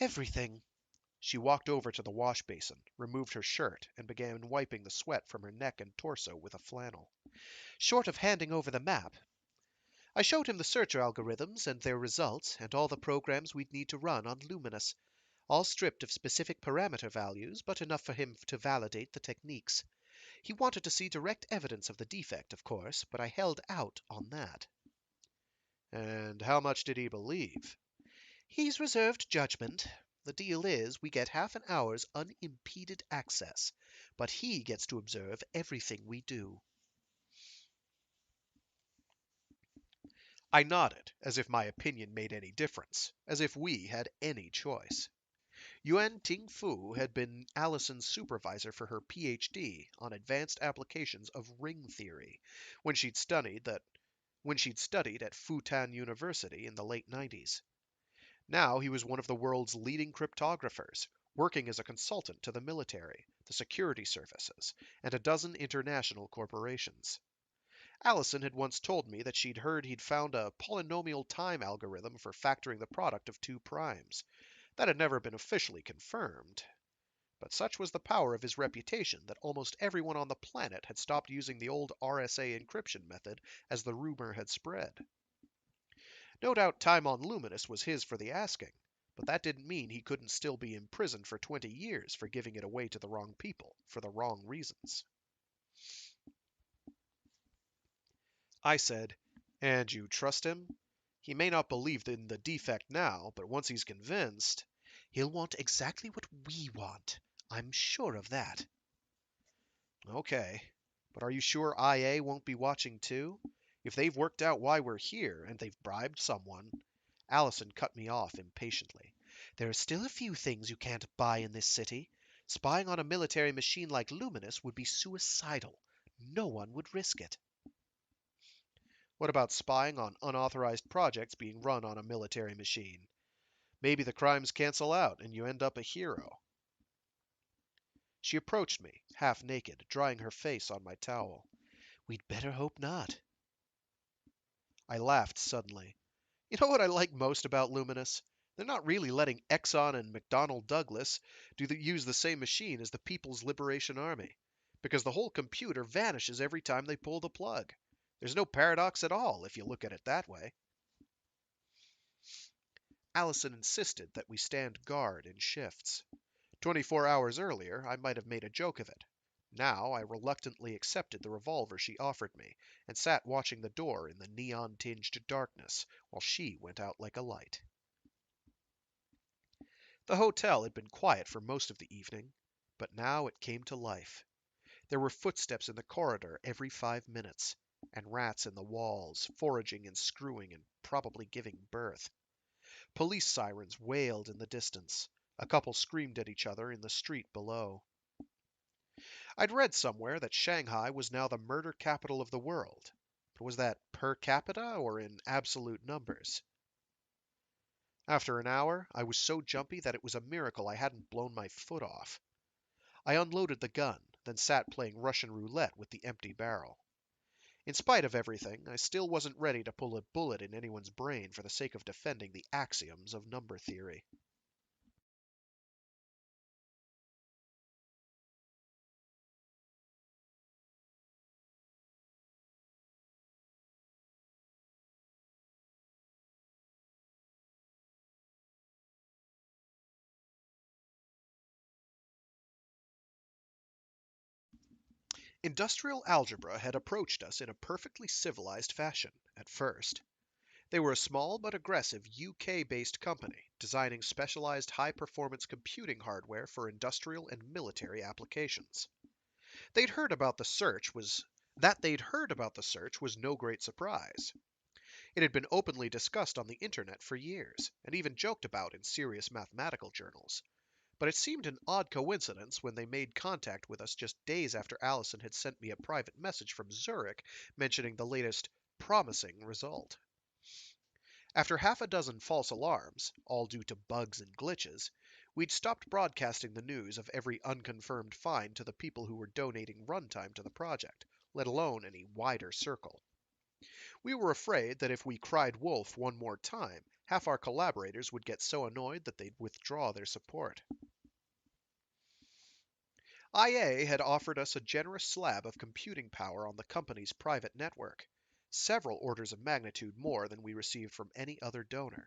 Everything. She walked over to the wash basin, removed her shirt, and began wiping the sweat from her neck and torso with a flannel. Short of handing over the map, I showed him the search algorithms and their results, and all the programs we'd need to run on Luminous, all stripped of specific parameter values, but enough for him to validate the techniques. He wanted to see direct evidence of the defect, of course, but I held out on that. And how much did he believe? He's reserved judgment. The deal is we get half an hour's unimpeded access, but he gets to observe everything we do. I nodded, as if my opinion made any difference, as if we had any choice. Yuan Ting-Fu had been Allison's supervisor for her PhD on advanced applications of ring theory when she'd studied at Futan University in the late 90s. Now he was one of the world's leading cryptographers, working as a consultant to the military, the security services, and a dozen international corporations. Allison had once told me that she'd heard he'd found a polynomial time algorithm for factoring the product of two primes. That had never been officially confirmed. But such was the power of his reputation that almost everyone on the planet had stopped using the old RSA encryption method as the rumor had spread. No doubt time on Luminous was his for the asking, but that didn't mean he couldn't still be imprisoned for 20 years for giving it away to the wrong people, for the wrong reasons. I said, "And you trust him? He may not believe in the defect now, but once he's convinced, he'll want exactly what we want. I'm sure of that." Okay, but are you sure IA won't be watching too? If they've worked out why we're here, and they've bribed someone. Allison cut me off impatiently. There are still a few things you can't buy in this city. Spying on a military machine like Luminous would be suicidal. No one would risk it. What about spying on unauthorized projects being run on a military machine? Maybe the crimes cancel out and you end up a hero. She approached me, half naked, drying her face on my towel. We'd better hope not. I laughed suddenly. You know what I like most about Luminous? They're not really letting Exxon and McDonnell Douglas use the same machine as the People's Liberation Army, because the whole computer vanishes every time they pull the plug. There's no paradox at all, if you look at it that way. Allison insisted that we stand guard in shifts. 24 hours earlier, I might have made a joke of it. Now, I reluctantly accepted the revolver she offered me and sat watching the door in the neon-tinged darkness while she went out like a light. The hotel had been quiet for most of the evening, but now it came to life. There were footsteps in the corridor every 5 minutes, and rats in the walls, foraging and screwing and probably giving birth. Police sirens wailed in the distance. A couple screamed at each other in the street below. I'd read somewhere that Shanghai was now the murder capital of the world. But was that per capita or in absolute numbers? After an hour, I was so jumpy that it was a miracle I hadn't blown my foot off. I unloaded the gun, then sat playing Russian roulette with the empty barrel. In spite of everything, I still wasn't ready to pull a bullet in anyone's brain for the sake of defending the axioms of number theory. Industrial algebra had approached us in a perfectly civilized fashion, at first. They were a small but aggressive UK-based company designing specialized high-performance computing hardware for industrial and military applications. They'd heard about the search was That they'd heard about the search was no great surprise. It had been openly discussed on the internet for years, and even joked about in serious mathematical journals. But it seemed an odd coincidence when they made contact with us just days after Allison had sent me a private message from Zurich mentioning the latest promising result. After half a dozen false alarms, all due to bugs and glitches, we'd stopped broadcasting the news of every unconfirmed find to the people who were donating runtime to the project, let alone any wider circle. We were afraid that if we cried wolf one more time, half our collaborators would get so annoyed that they'd withdraw their support. IA had offered us a generous slab of computing power on the company's private network, several orders of magnitude more than we received from any other donor.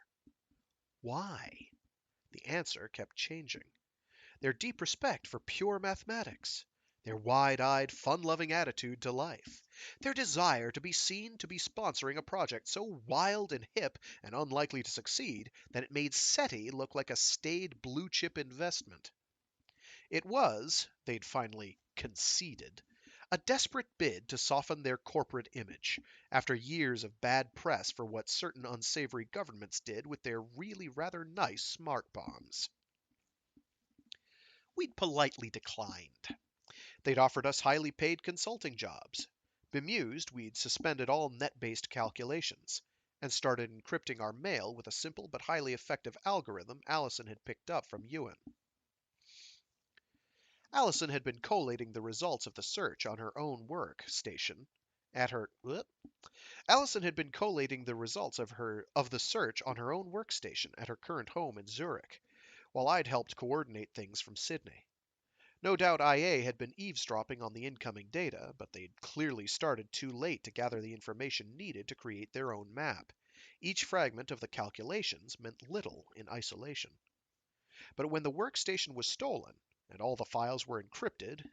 Why? The answer kept changing. Their deep respect for pure mathematics, their wide-eyed, fun-loving attitude to life, their desire to be seen to be sponsoring a project so wild and hip and unlikely to succeed that it made SETI look like a staid blue-chip investment. It was, they'd finally conceded, a desperate bid to soften their corporate image, after years of bad press for what certain unsavory governments did with their really rather nice smart bombs. We'd politely declined. They'd offered us highly paid consulting jobs. Bemused, we'd suspended all net-based calculations, and started encrypting our mail with a simple but highly effective algorithm Allison had picked up from Ewan. Allison had been collating the results of the search on her own workstation at her Allison had been collating the results of the search on her own workstation at her current home in Zurich, while I'd helped coordinate things from Sydney. No doubt IA had been eavesdropping on the incoming data, but they'd clearly started too late to gather the information needed to create their own map. Each fragment of the calculations meant little in isolation. But when the workstation was stolen, and all the files were encrypted,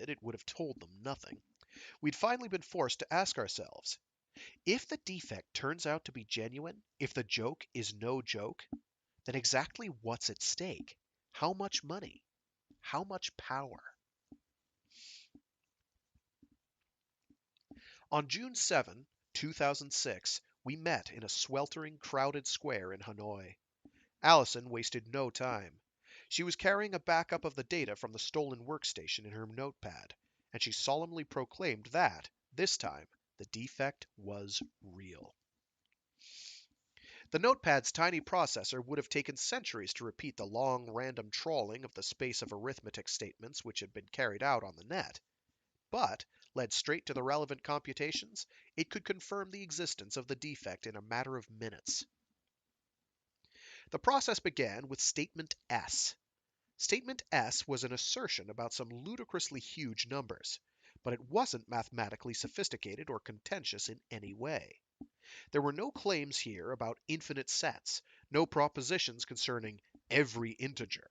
it would have told them nothing. We'd finally been forced to ask ourselves, if the defect turns out to be genuine, if the joke is no joke, then exactly what's at stake? How much money? How much power? On June 7, 2006, we met in a sweltering, crowded square in Hanoi. Allison wasted no time. She was carrying a backup of the data from the stolen workstation in her notepad, and she solemnly proclaimed that, this time, the defect was real. The notepad's tiny processor would have taken centuries to repeat the long, random trawling of the space of arithmetic statements which had been carried out on the net. But, led straight to the relevant computations, it could confirm the existence of the defect in a matter of minutes. The process began with Statement S. Statement S was an assertion about some ludicrously huge numbers, but it wasn't mathematically sophisticated or contentious in any way. There were no claims here about infinite sets, no propositions concerning every integer.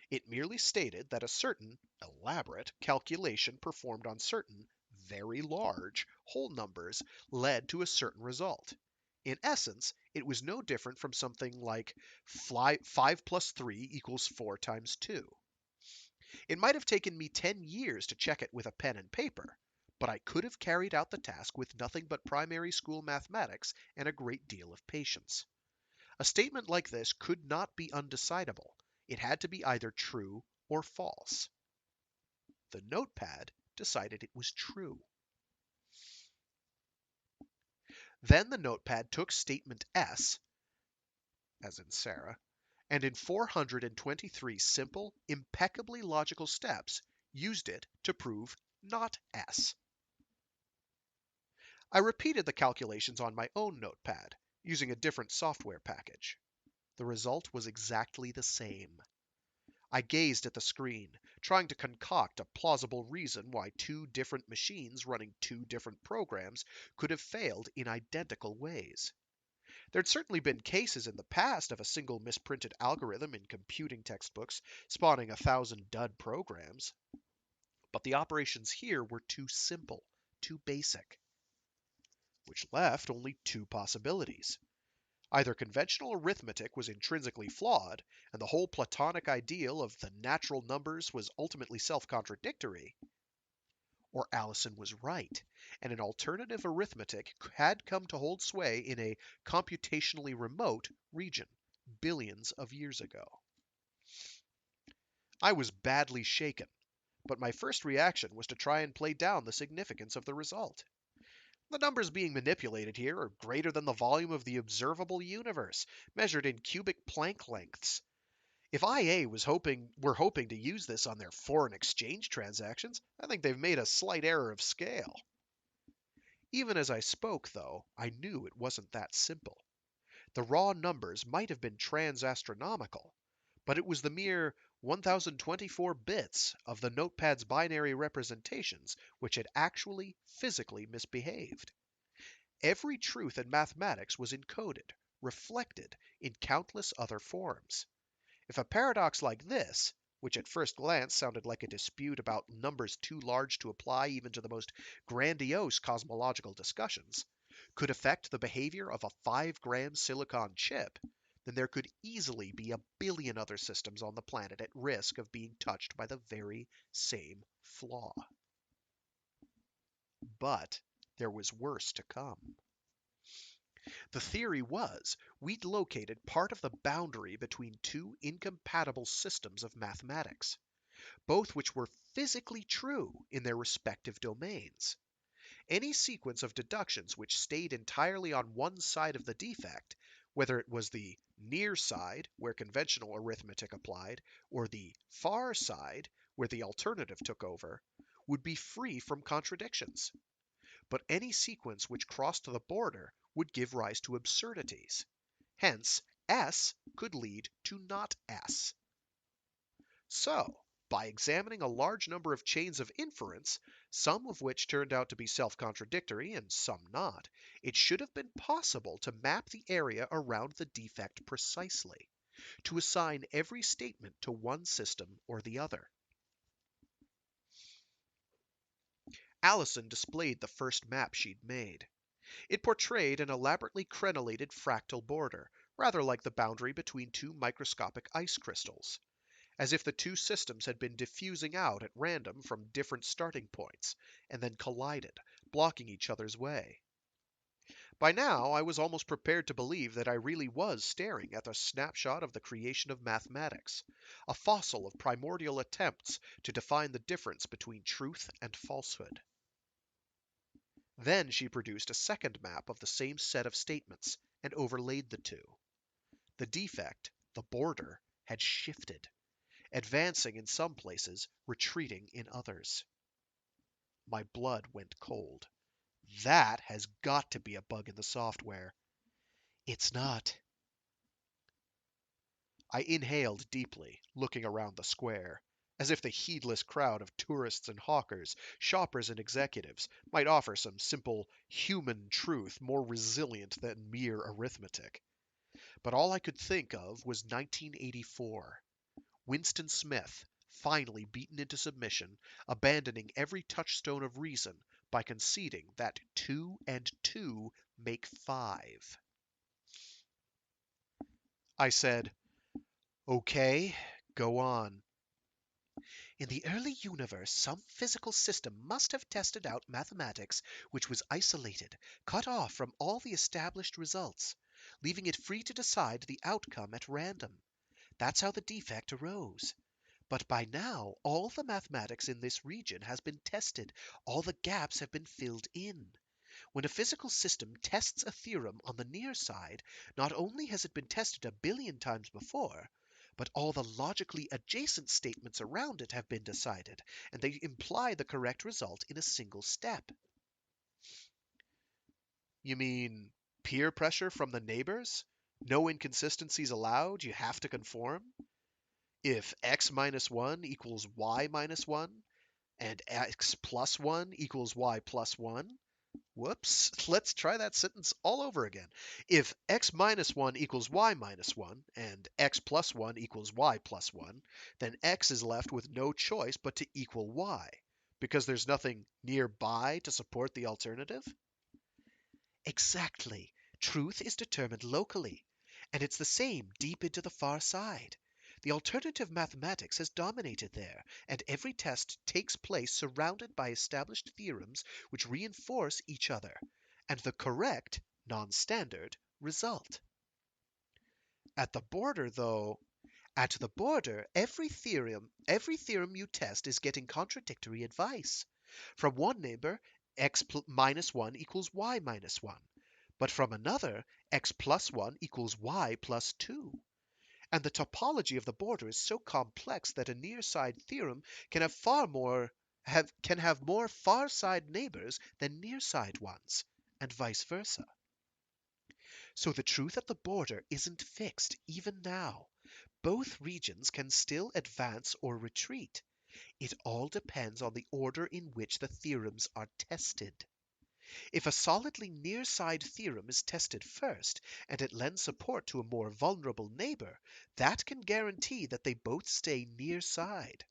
It merely stated that a certain elaborate calculation performed on certain very large whole numbers led to a certain result. In essence, it was no different from something like 5 plus 3 equals 4 times 2. It might have taken me 10 years to check it with a pen and paper, but I could have carried out the task with nothing but primary school mathematics and a great deal of patience. A statement like this could not be undecidable. It had to be either true or false. The notepad decided it was true. Then the notepad took statement S, as in Sarah, and in 423 simple, impeccably logical steps, used it to prove not S. I repeated the calculations on my own notepad, using a different software package. The result was exactly the same. I gazed at the screen, trying to concoct a plausible reason why two different machines running two different programs could have failed in identical ways. There'd certainly been cases in the past of a single misprinted algorithm in computing textbooks spawning 1,000 dud programs. But the operations here were too simple, too basic, which left only two possibilities. Either conventional arithmetic was intrinsically flawed, and the whole Platonic ideal of the natural numbers was ultimately self-contradictory, Or Allison was right, and an alternative arithmetic had come to hold sway in a computationally remote region billions of years ago. I was badly shaken, but my first reaction was to try and play down the significance of the result. The numbers being manipulated here are greater than the volume of the observable universe, measured in cubic Planck lengths. If IA were hoping to use this on their foreign exchange transactions, I think they've made a slight error of scale. Even as I spoke, though, I knew it wasn't that simple. The raw numbers might have been trans-astronomical, but it was the mere 1024 bits of the notepad's binary representations which had actually physically misbehaved. Every truth in mathematics was encoded, reflected in countless other forms. If a paradox like this, which at first glance sounded like a dispute about numbers too large to apply even to the most grandiose cosmological discussions, could affect the behavior of a 5-gram silicon chip, then there could easily be a billion other systems on the planet at risk of being touched by the very same flaw. But there was worse to come. The theory was we'd located part of the boundary between two incompatible systems of mathematics, both which were physically true in their respective domains. Any sequence of deductions which stayed entirely on one side of the defect, whether it was the near side, where conventional arithmetic applied, or the far side, where the alternative took over, would be free from contradictions. But any sequence which crossed the border would give rise to absurdities. Hence, S could lead to not S. So, by examining a large number of chains of inference, some of which turned out to be self-contradictory and some not, it should have been possible to map the area around the defect precisely, to assign every statement to one system or the other. Allison displayed the first map she'd made. It portrayed an elaborately crenellated fractal border, rather like the boundary between two microscopic ice crystals, as if the two systems had been diffusing out at random from different starting points, and then collided, blocking each other's way. By now, I was almost prepared to believe that I really was staring at a snapshot of the creation of mathematics, a fossil of primordial attempts to define the difference between truth and falsehood. Then she produced a second map of the same set of statements and overlaid the two. The defect, the border, had shifted, advancing in some places, retreating in others. My blood went cold. That has got to be a bug in the software. It's not. I inhaled deeply, looking around the square, as if the heedless crowd of tourists and hawkers, shoppers and executives, might offer some simple human truth more resilient than mere arithmetic. But all I could think of was 1984. Winston Smith, finally beaten into submission, abandoning every touchstone of reason by conceding that 2 and 2 make 5. I said, "Okay, go on." In the early universe, some physical system must have tested out mathematics which was isolated, cut off from all the established results, leaving it free to decide the outcome at random. That's how the defect arose. But by now, all the mathematics in this region has been tested, all the gaps have been filled in. When a physical system tests a theorem on the near side, not only has it been tested a billion times before, but all the logically adjacent statements around it have been decided, and they imply the correct result in a single step. You mean peer pressure from the neighbors? No inconsistencies allowed, you have to conform? If x minus 1 equals y minus 1, and x plus 1 equals y plus 1, whoops, let's try that sentence all over again. If x minus 1 equals y minus 1, and x plus 1 equals y plus 1, then x is left with no choice but to equal y, because there's nothing nearby to support the alternative? Exactly. Truth is determined locally, and it's the same deep into the far side. The alternative mathematics has dominated there, and every test takes place surrounded by established theorems which reinforce each other, and the correct, non-standard, result. At the border, though, at the border, every theorem you test is getting contradictory advice. From one neighbor, minus 1 equals y minus 1, but from another, x plus 1 equals y plus 2. And the topology of the border is so complex that a near side theorem can have more far side neighbors than near side ones, and vice versa. So the truth at the border isn't fixed even now. Both regions can still advance or retreat. It all depends on the order in which the theorems are tested. If a solidly near-side theorem is tested first, and it lends support to a more vulnerable neighbor, that can guarantee that they both stay near-side.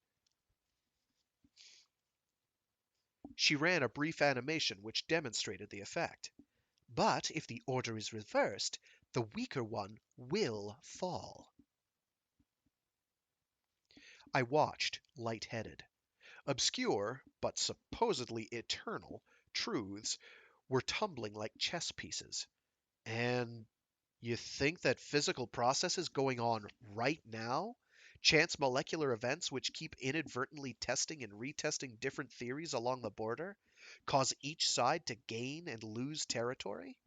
She ran a brief animation which demonstrated the effect. But if the order is reversed, the weaker one will fall. I watched, light-headed. Obscure, but supposedly eternal, truths were tumbling like chess pieces. And you think that physical processes going on right now, chance molecular events which keep inadvertently testing and retesting different theories along the border, cause each side to gain and lose territory?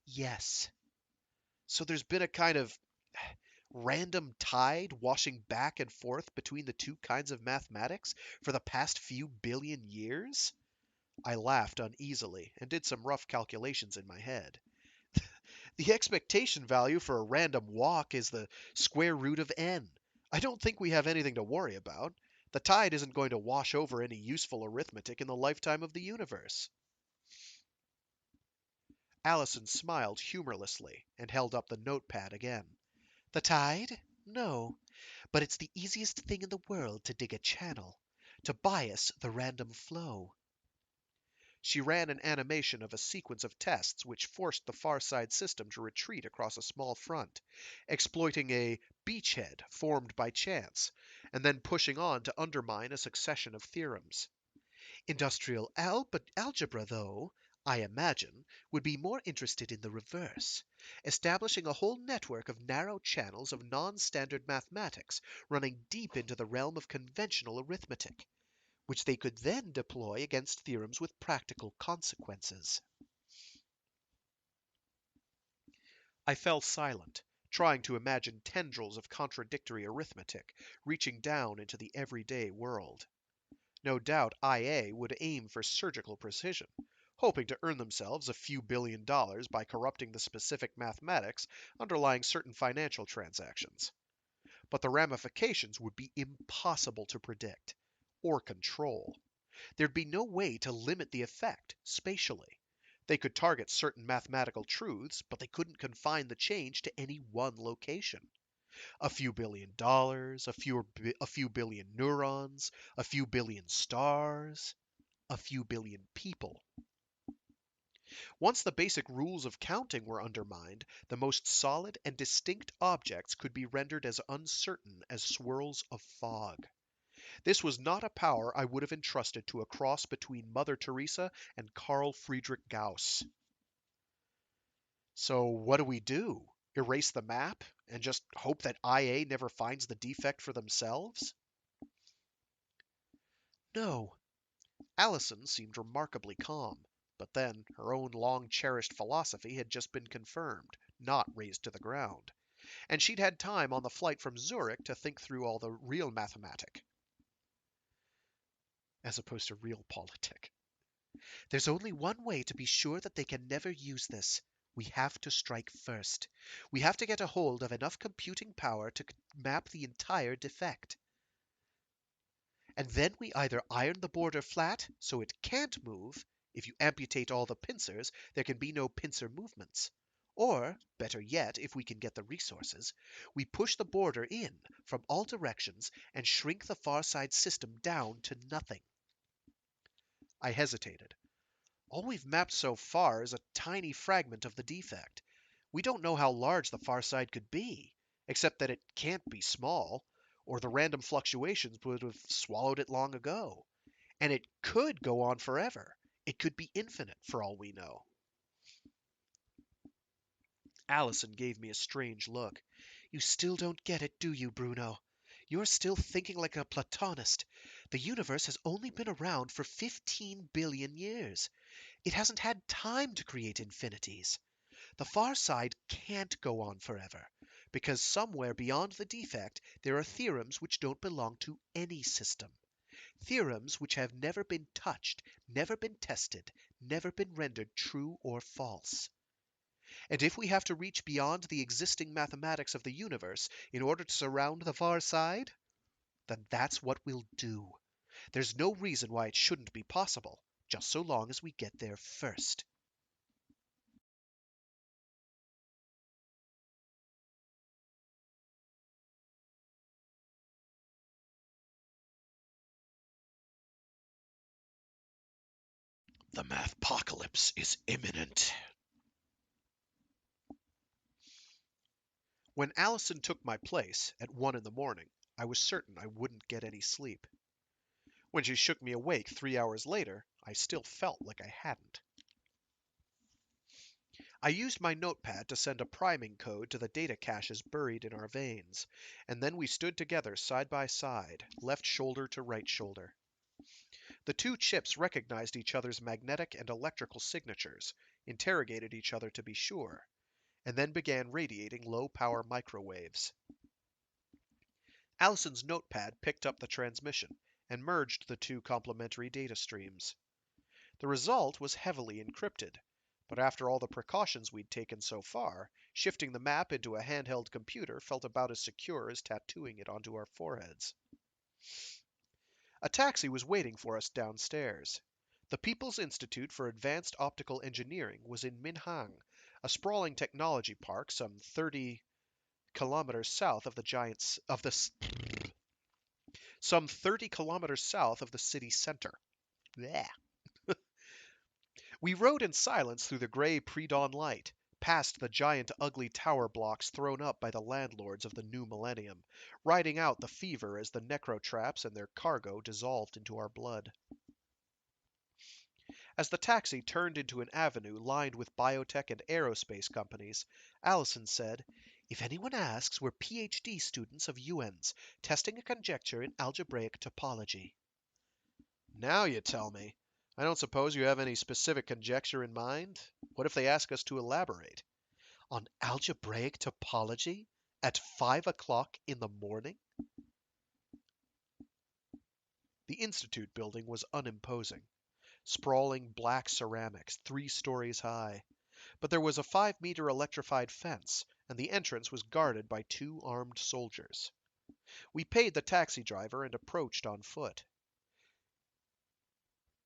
Yes. So there's been a kind of random tide washing back and forth between the two kinds of mathematics for the past few billion years? I laughed uneasily and did some rough calculations in my head. The expectation value for a random walk is the square root of n. I don't think we have anything to worry about. The tide isn't going to wash over any useful arithmetic in the lifetime of the universe. Allison smiled humorlessly and held up the notepad again. The tide? No. But it's the easiest thing in the world to dig a channel, to bias the random flow. She ran an animation of a sequence of tests which forced the far side system to retreat across a small front, exploiting a beachhead formed by chance, and then pushing on to undermine a succession of theorems. Industrial algebra, though, I imagine, would be more interested in the reverse, establishing a whole network of narrow channels of non-standard mathematics running deep into the realm of conventional arithmetic, which they could then deploy against theorems with practical consequences. I fell silent, trying to imagine tendrils of contradictory arithmetic reaching down into the everyday world. No doubt IA would aim for surgical precision, hoping to earn themselves a few $1 billion by corrupting the specific mathematics underlying certain financial transactions. But the ramifications would be impossible to predict or control. There'd be no way to limit the effect spatially. They could target certain mathematical truths, but they couldn't confine the change to any one location. A few $1 billion, a few billion neurons, a few billion stars, a few billion people. Once the basic rules of counting were undermined, the most solid and distinct objects could be rendered as uncertain as swirls of fog. This was not a power I would have entrusted to a cross between Mother Teresa and Carl Friedrich Gauss. So what do we do? Erase the map and just hope that IA never finds the defect for themselves? No. Allison seemed remarkably calm, but then her own long-cherished philosophy had just been confirmed, not razed to the ground, and she'd had time on the flight from Zurich to think through all the real mathematic, as opposed to real politic. There's only one way to be sure that they can never use this. We have to strike first. We have to get a hold of enough computing power to map the entire defect. And then we either iron the border flat so it can't move. If you amputate all the pincers, there can be no pincer movements. Or, better yet, if we can get the resources, we push the border in from all directions and shrink the far side system down to nothing. I hesitated. All we've mapped so far is a tiny fragment of the defect. We don't know how large the far side could be. except that it can't be small, or the random fluctuations would have swallowed it long ago. And it could go on forever. It could be infinite, for all we know. Allison gave me a strange look. You still don't get it, do you, Bruno? You're still thinking like a Platonist. The universe has only been around for 15 billion years. It hasn't had time to create infinities. The far side can't go on forever, because somewhere beyond the defect there are theorems which don't belong to any system. Theorems which have never been touched, never been tested, never been rendered true or false. And if we have to reach beyond the existing mathematics of the universe in order to surround the far side, then that's what we'll do. There's no reason why it shouldn't be possible, just so long as we get there first. The math-pocalypse is imminent. When Allison took my place at 1 in the morning, I was certain I wouldn't get any sleep. When she shook me awake 3 hours later, I still felt like I hadn't. I used my notepad to send a priming code to the data caches buried in our veins, and then we stood together side by side, left shoulder to right shoulder. The two chips recognized each other's magnetic and electrical signatures, interrogated each other to be sure, and then began radiating low-power microwaves. Allison's notepad picked up the transmission and merged the two complementary data streams. The result was heavily encrypted, but after all the precautions we'd taken so far, shifting the map into a handheld computer felt about as secure as tattooing it onto our foreheads. A taxi was waiting for us downstairs. The People's Institute for Advanced Optical Engineering was in Minhang, a sprawling technology park some 30 kilometers south of the some 30 kilometers south of the city center. Blech. We rode in silence through the gray pre-dawn light, past the giant ugly tower blocks thrown up by the landlords of the new millennium, riding out the fever as the necrotraps and their cargo dissolved into our blood. As the taxi turned into an avenue lined with biotech and aerospace companies, Allison said, "If anyone asks, we're PhD students of UN's, testing a conjecture in algebraic topology." Now you tell me. I don't suppose you have any specific conjecture in mind? What if they ask us to elaborate? On algebraic topology? At 5 o'clock in the morning? The Institute building was unimposing. Sprawling black ceramics, 3 stories high. But there was a 5-meter electrified fence, and the entrance was guarded by 2 armed soldiers. We paid the taxi driver and approached on foot.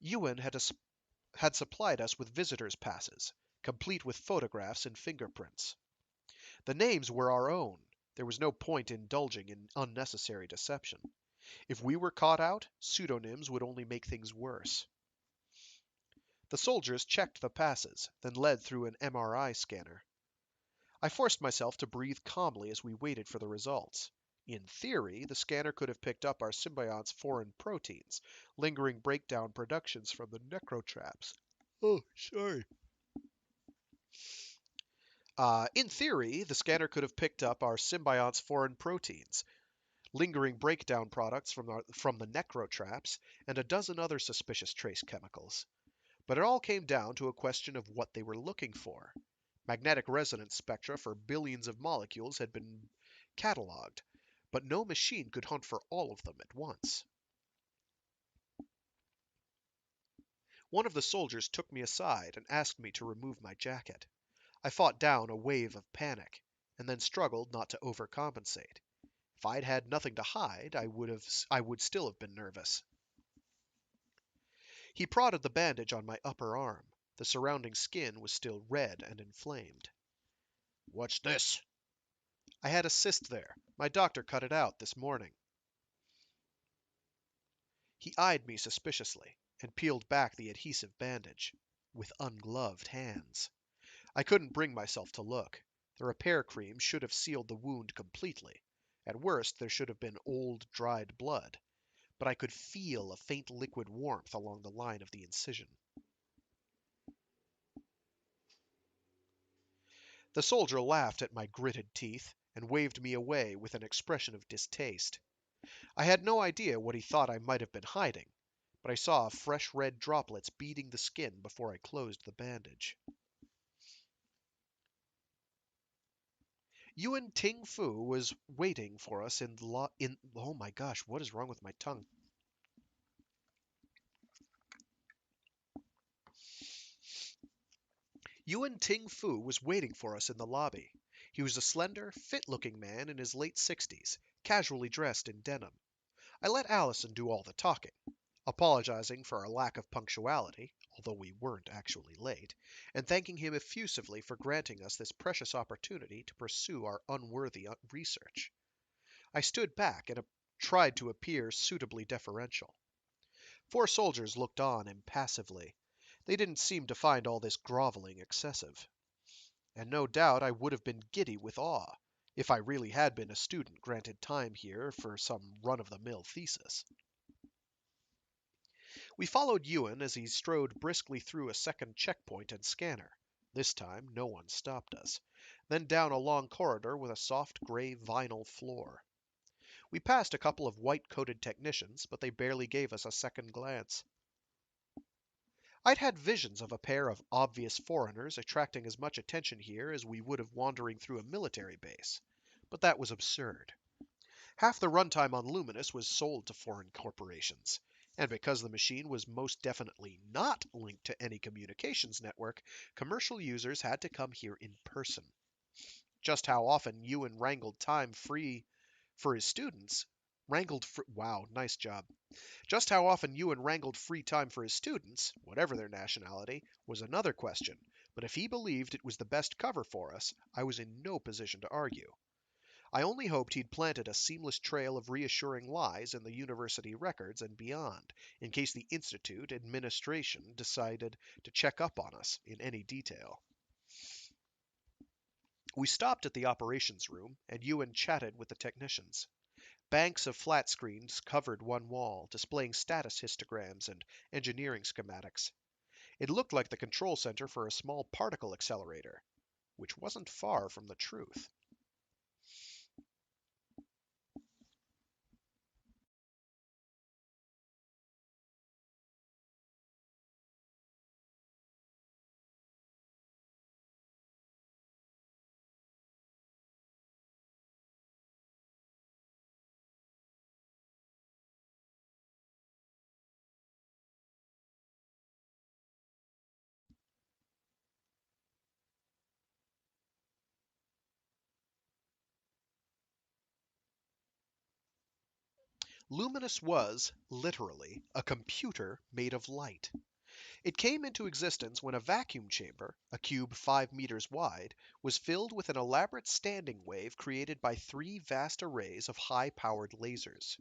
Ewan had supplied us with visitors' passes, complete with photographs and fingerprints. The names were our own. There was no point indulging in unnecessary deception. If we were caught out, pseudonyms would only make things worse. The soldiers checked the passes, then led through an MRI scanner. I forced myself to breathe calmly as we waited for the results. In theory, the scanner could have picked up our symbiont's foreign proteins, lingering breakdown productions from the necrotraps. Oh, sorry. In theory, the scanner could have picked up our symbiont's foreign proteins, lingering breakdown products from the necrotraps, and a dozen other suspicious trace chemicals. But it all came down to a question of what they were looking for. Magnetic resonance spectra for billions of molecules had been catalogued, but no machine could hunt for all of them at once. One of the soldiers took me aside and asked me to remove my jacket. I fought down a wave of panic, and then struggled not to overcompensate. If I'd had nothing to hide, I would still have been nervous. He prodded the bandage on my upper arm. The surrounding skin was still red and inflamed. "What's this?" "I had a cyst there. My doctor cut it out this morning." He eyed me suspiciously and peeled back the adhesive bandage with ungloved hands. I couldn't bring myself to look. The repair cream should have sealed the wound completely. At worst, there should have been old, dried blood, but I could feel a faint liquid warmth along the line of the incision. The soldier laughed at my gritted teeth and waved me away with an expression of distaste. I had no idea what he thought I might have been hiding, but I saw fresh red droplets beading the skin before I closed the bandage. Yuan Ting Fu was waiting for us in oh my gosh, what is wrong with my tongue? Yuan Ting Fu was waiting for us in the lobby. He was a slender, fit-looking man in his late 60s, casually dressed in denim. I let Allison do all the talking, apologizing for our lack of punctuality, although we weren't actually late, and thanking him effusively for granting us this precious opportunity to pursue our unworthy research. I stood back and tried to appear suitably deferential. Four soldiers looked on impassively. They didn't seem to find all this groveling excessive. And no doubt I would have been giddy with awe if I really had been a student granted time here for some run-of-the-mill thesis. We followed Ewan as he strode briskly through a second checkpoint and scanner. This time, no one stopped us. Then down a long corridor with a soft gray vinyl floor. We passed a couple of white-coated technicians, but they barely gave us a second glance. I'd had visions of a pair of obvious foreigners attracting as much attention here as we would have wandering through a military base, but that was absurd. Half the runtime on Luminous was sold to foreign corporations, and because the machine was most definitely not linked to any communications network, commercial users had to come here in person. Just how often Ewan wrangled time free for his students, wow, nice job. Just how often Ewan wrangled free time for his students, whatever their nationality, was another question, but if he believed it was the best cover for us, I was in no position to argue. I only hoped he'd planted a seamless trail of reassuring lies in the university records and beyond, in case the Institute administration decided to check up on us in any detail. We stopped at the operations room, and Ewan chatted with the technicians. Banks of flat screens covered one wall, displaying status histograms and engineering schematics. It looked like the control center for a small particle accelerator, which wasn't far from the truth. Luminous was, literally, a computer made of light. It came into existence when a vacuum chamber, a cube 5 meters wide, was filled with an elaborate standing wave created by three vast arrays of high-powered lasers.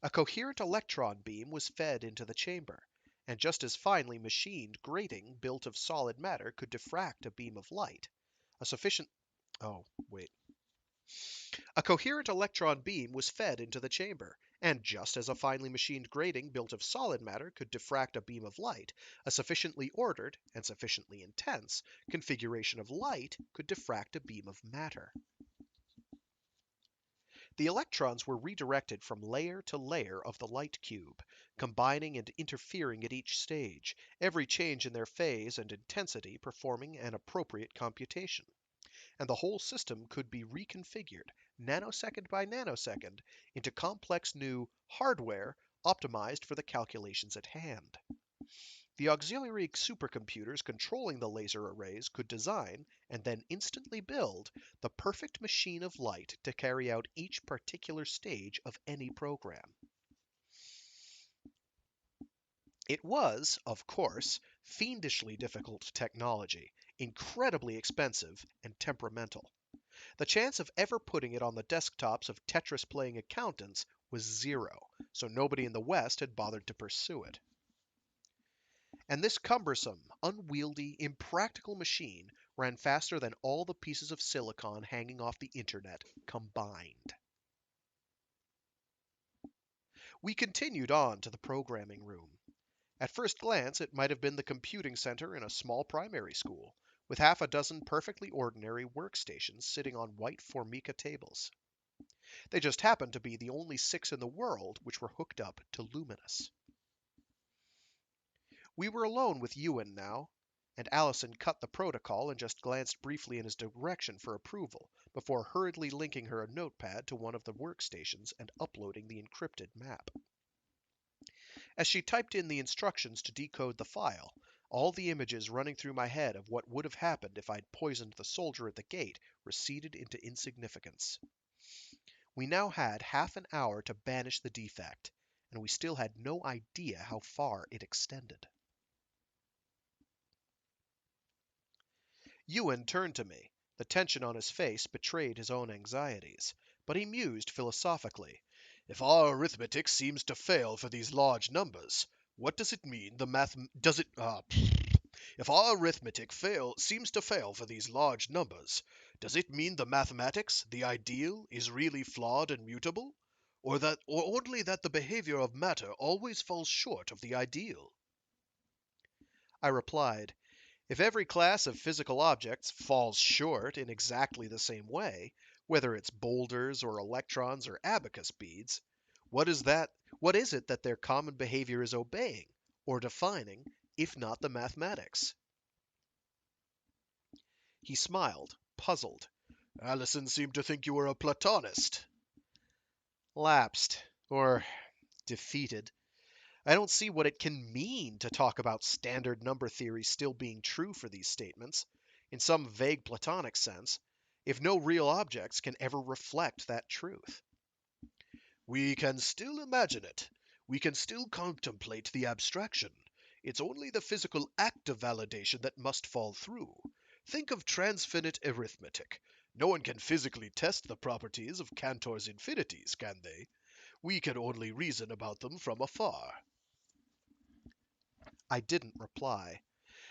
A coherent electron beam was fed into the chamber, and just as finely machined grating built of solid matter could diffract a beam of light, a sufficient oh, wait. A coherent electron beam was fed into the chamber, and just as a finely machined grating built of solid matter could diffract a beam of light, a sufficiently ordered and sufficiently intense configuration of light could diffract a beam of matter. The electrons were redirected from layer to layer of the light cube, combining and interfering at each stage, every change in their phase and intensity performing an appropriate computation. And the whole system could be reconfigured, nanosecond by nanosecond, into complex new hardware optimized for the calculations at hand. The auxiliary supercomputers controlling the laser arrays could design, and then instantly build, the perfect machine of light to carry out each particular stage of any program. It was, of course, fiendishly difficult technology, incredibly expensive, and temperamental. The chance of ever putting it on the desktops of Tetris-playing accountants was zero, so nobody in the West had bothered to pursue it. And this cumbersome, unwieldy, impractical machine ran faster than all the pieces of silicon hanging off the internet combined. We continued on to the programming room. At first glance, it might have been the computing center in a small primary school, with half a dozen perfectly ordinary workstations sitting on white Formica tables. They just happened to be the only 6 in the world which were hooked up to Luminous. We were alone with Ewan now, and Allison cut the protocol and just glanced briefly in his direction for approval before hurriedly linking her notepad to one of the workstations and uploading the encrypted map. As she typed in the instructions to decode the file, all the images running through my head of what would have happened if I'd poisoned the soldier at the gate receded into insignificance. We now had half an hour to banish the defect, and we still had no idea how far it extended. Ewan turned to me. The tension on his face betrayed his own anxieties, but he mused philosophically. If our arithmetic seems to fail for these large numbers, what does it mean the math... does it... If our arithmetic seems to fail for these large numbers, does it mean the mathematics, the ideal, is really flawed and mutable? Or only that the behavior of matter always falls short of the ideal? I replied, if every class of physical objects falls short in exactly the same way, whether it's boulders or electrons or abacus beads, what is it that their common behavior is obeying or defining, if not the mathematics? He smiled, puzzled. Allison seemed to think you were a Platonist. Lapsed, or defeated. I don't see what it can mean to talk about standard number theory still being true for these statements, in some vague Platonic sense, if no real objects can ever reflect that truth. We can still imagine it. We can still contemplate the abstraction. It's only the physical act of validation that must fall through. Think of transfinite arithmetic. No one can physically test the properties of Cantor's infinities, can they? We can only reason about them from afar. I didn't reply.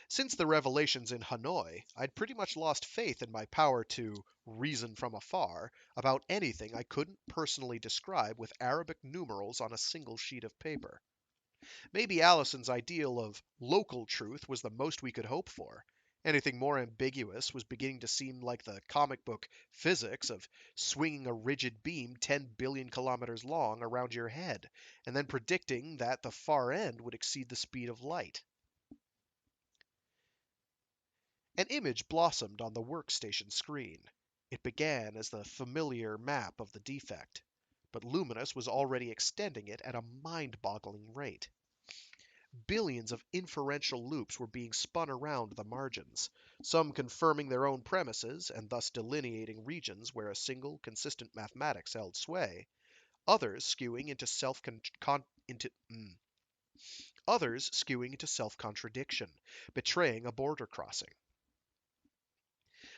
Since the revelations in Hanoi, I'd pretty much lost faith in my power to reason from afar about anything I couldn't personally describe with Arabic numerals on a single sheet of paper. Maybe Allison's ideal of local truth was the most we could hope for. Anything more ambiguous was beginning to seem like the comic book physics of swinging a rigid beam 10 billion kilometers long around your head, and then predicting that the far end would exceed the speed of light. An image blossomed on the workstation screen. It began as the familiar map of the defect, but Luminous was already extending it at a mind-boggling rate. Billions of inferential loops were being spun around the margins, some confirming their own premises and thus delineating regions where a single, consistent mathematics held sway, others skewing into self-contradiction, betraying a border crossing.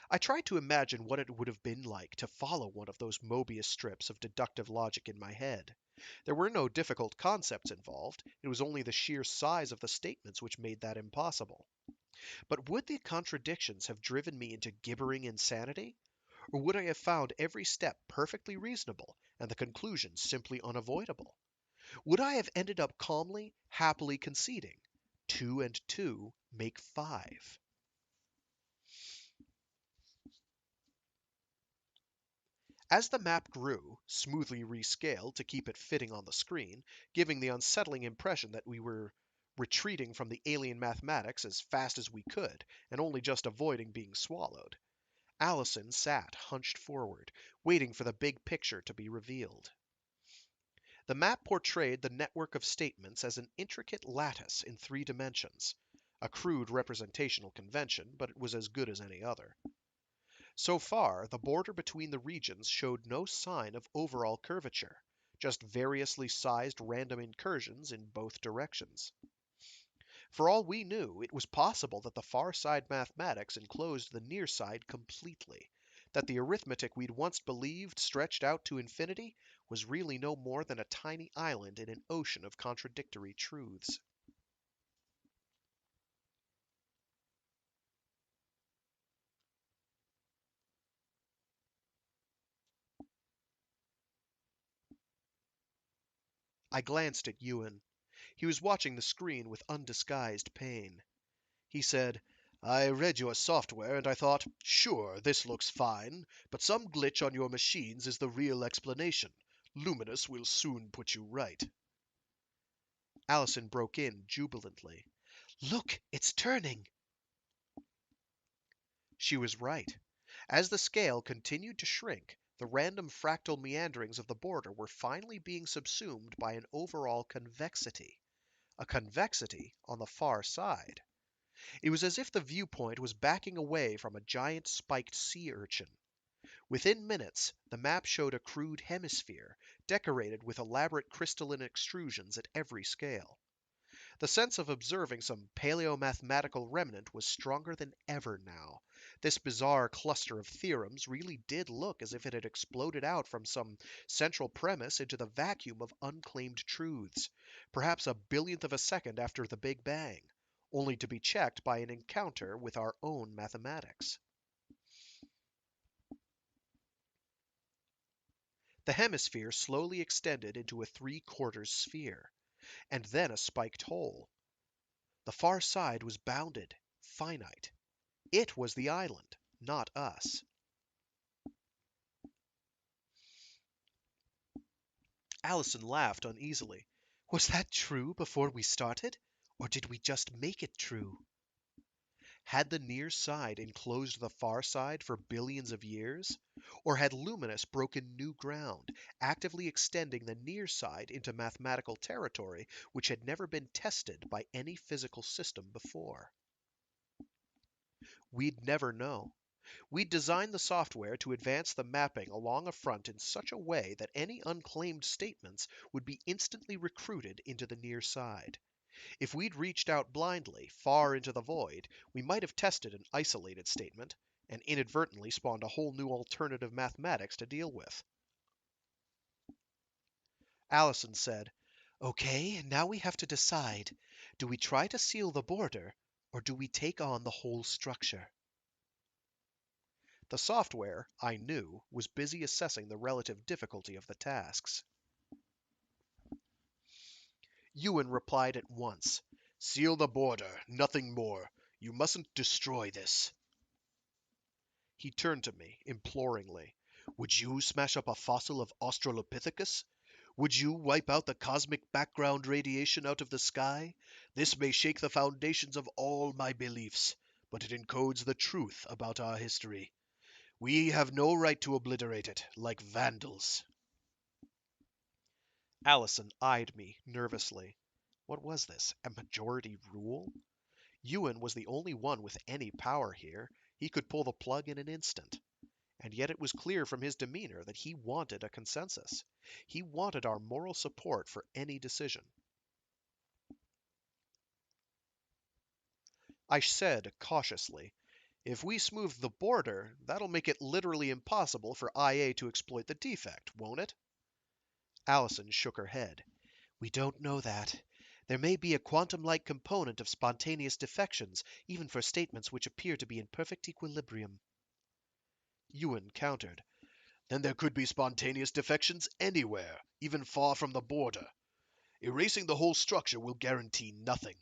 I tried to imagine what it would have been like to follow one of those Mobius strips of deductive logic in my head. There were no difficult concepts involved, it was only the sheer size of the statements which made that impossible. But would the contradictions have driven me into gibbering insanity? Or would I have found every step perfectly reasonable and the conclusions simply unavoidable? Would I have ended up calmly, happily conceding 2 and 2 make 5? As the map grew, smoothly rescaled to keep it fitting on the screen, giving the unsettling impression that we were retreating from the alien mathematics as fast as we could, and only just avoiding being swallowed, Allison sat hunched forward, waiting for the big picture to be revealed. The map portrayed the network of statements as an intricate lattice in 3 dimensions. A crude representational convention, but it was as good as any other. So far, the border between the regions showed no sign of overall curvature, just variously sized random incursions in both directions. For all we knew, it was possible that the far side mathematics enclosed the near side completely, that the arithmetic we'd once believed stretched out to infinity was really no more than a tiny island in an ocean of contradictory truths. I glanced at Ewan. He was watching the screen with undisguised pain. He said, I read your software and I thought, sure, this looks fine, but some glitch on your machines is the real explanation. Luminous will soon put you right. Allison broke in jubilantly. Look, it's turning! She was right. As the scale continued to shrink, the random fractal meanderings of the border were finally being subsumed by an overall convexity. A convexity on the far side. It was as if the viewpoint was backing away from a giant spiked sea urchin. Within minutes, the map showed a crude hemisphere, decorated with elaborate crystalline extrusions at every scale. The sense of observing some paleomathematical remnant was stronger than ever now. This bizarre cluster of theorems really did look as if it had exploded out from some central premise into the vacuum of unclaimed truths, perhaps a billionth of a second after the Big Bang, only to be checked by an encounter with our own mathematics. The hemisphere slowly extended into a three-quarters sphere, and then a spiked hole. The far side was bounded, finite. It was the island, not us. Allison laughed uneasily. Was that true before we started? Or did we just make it true? Had the near side enclosed the far side for billions of years? Or had Luminous broken new ground, actively extending the near side into mathematical territory which had never been tested by any physical system before? We'd never know. We'd designed the software to advance the mapping along a front in such a way that any unclaimed statements would be instantly recruited into the near side. If we'd reached out blindly, far into the void, we might have tested an isolated statement, and inadvertently spawned a whole new alternative mathematics to deal with. Allison said, Okay, now we have to decide. Do we try to seal the border, or do we take on the whole structure? The software, I knew, was busy assessing the relative difficulty of the tasks. Ewan replied at once. Seal the border, nothing more. You mustn't destroy this. He turned to me, imploringly. Would you smash up a fossil of Australopithecus? Would you wipe out the cosmic background radiation out of the sky? This may shake the foundations of all my beliefs, but it encodes the truth about our history. We have no right to obliterate it, like vandals. Allison eyed me nervously. What was this? A majority rule? Ewan was the only one with any power here. He could pull the plug in an instant. And yet it was clear from his demeanor that he wanted a consensus. He wanted our moral support for any decision. I said cautiously, if we smooth the border, that'll make it literally impossible for IA to exploit the defect, won't it? Allison shook her head. We don't know that. There may be a quantum-like component of spontaneous defections, even for statements which appear to be in perfect equilibrium. Ewan countered. Then there could be spontaneous defections anywhere, even far from the border. Erasing the whole structure will guarantee nothing.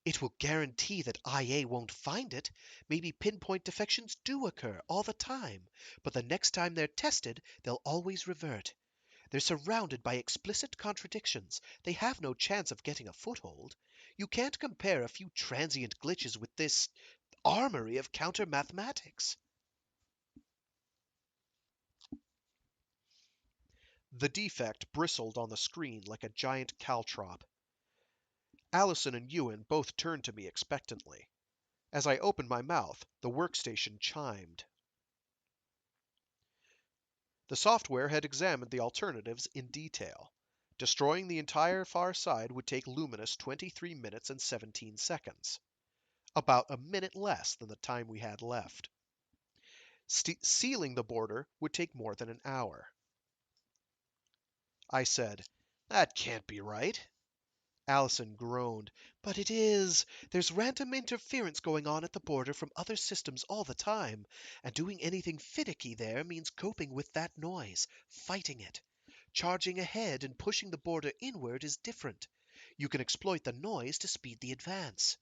It will guarantee that IA won't find it. Maybe pinpoint defections do occur all the time, but the next time they're tested, they'll always revert. They're surrounded by explicit contradictions. They have no chance of getting a foothold. You can't compare a few transient glitches with this armory of counter-mathematics. The defect bristled on the screen like a giant caltrop. Allison and Ewan both turned to me expectantly. As I opened my mouth, the workstation chimed. The software had examined the alternatives in detail. Destroying the entire far side would take Luminous 23 minutes and 17 seconds. About a minute less than the time we had left. Sealing the border would take more than an hour. I said, That can't be right. Allison groaned. But it is. There's random interference going on at the border from other systems all the time, and doing anything finicky there means coping with that noise, fighting it. Charging ahead and pushing the border inward is different. You can exploit the noise to speed the advance.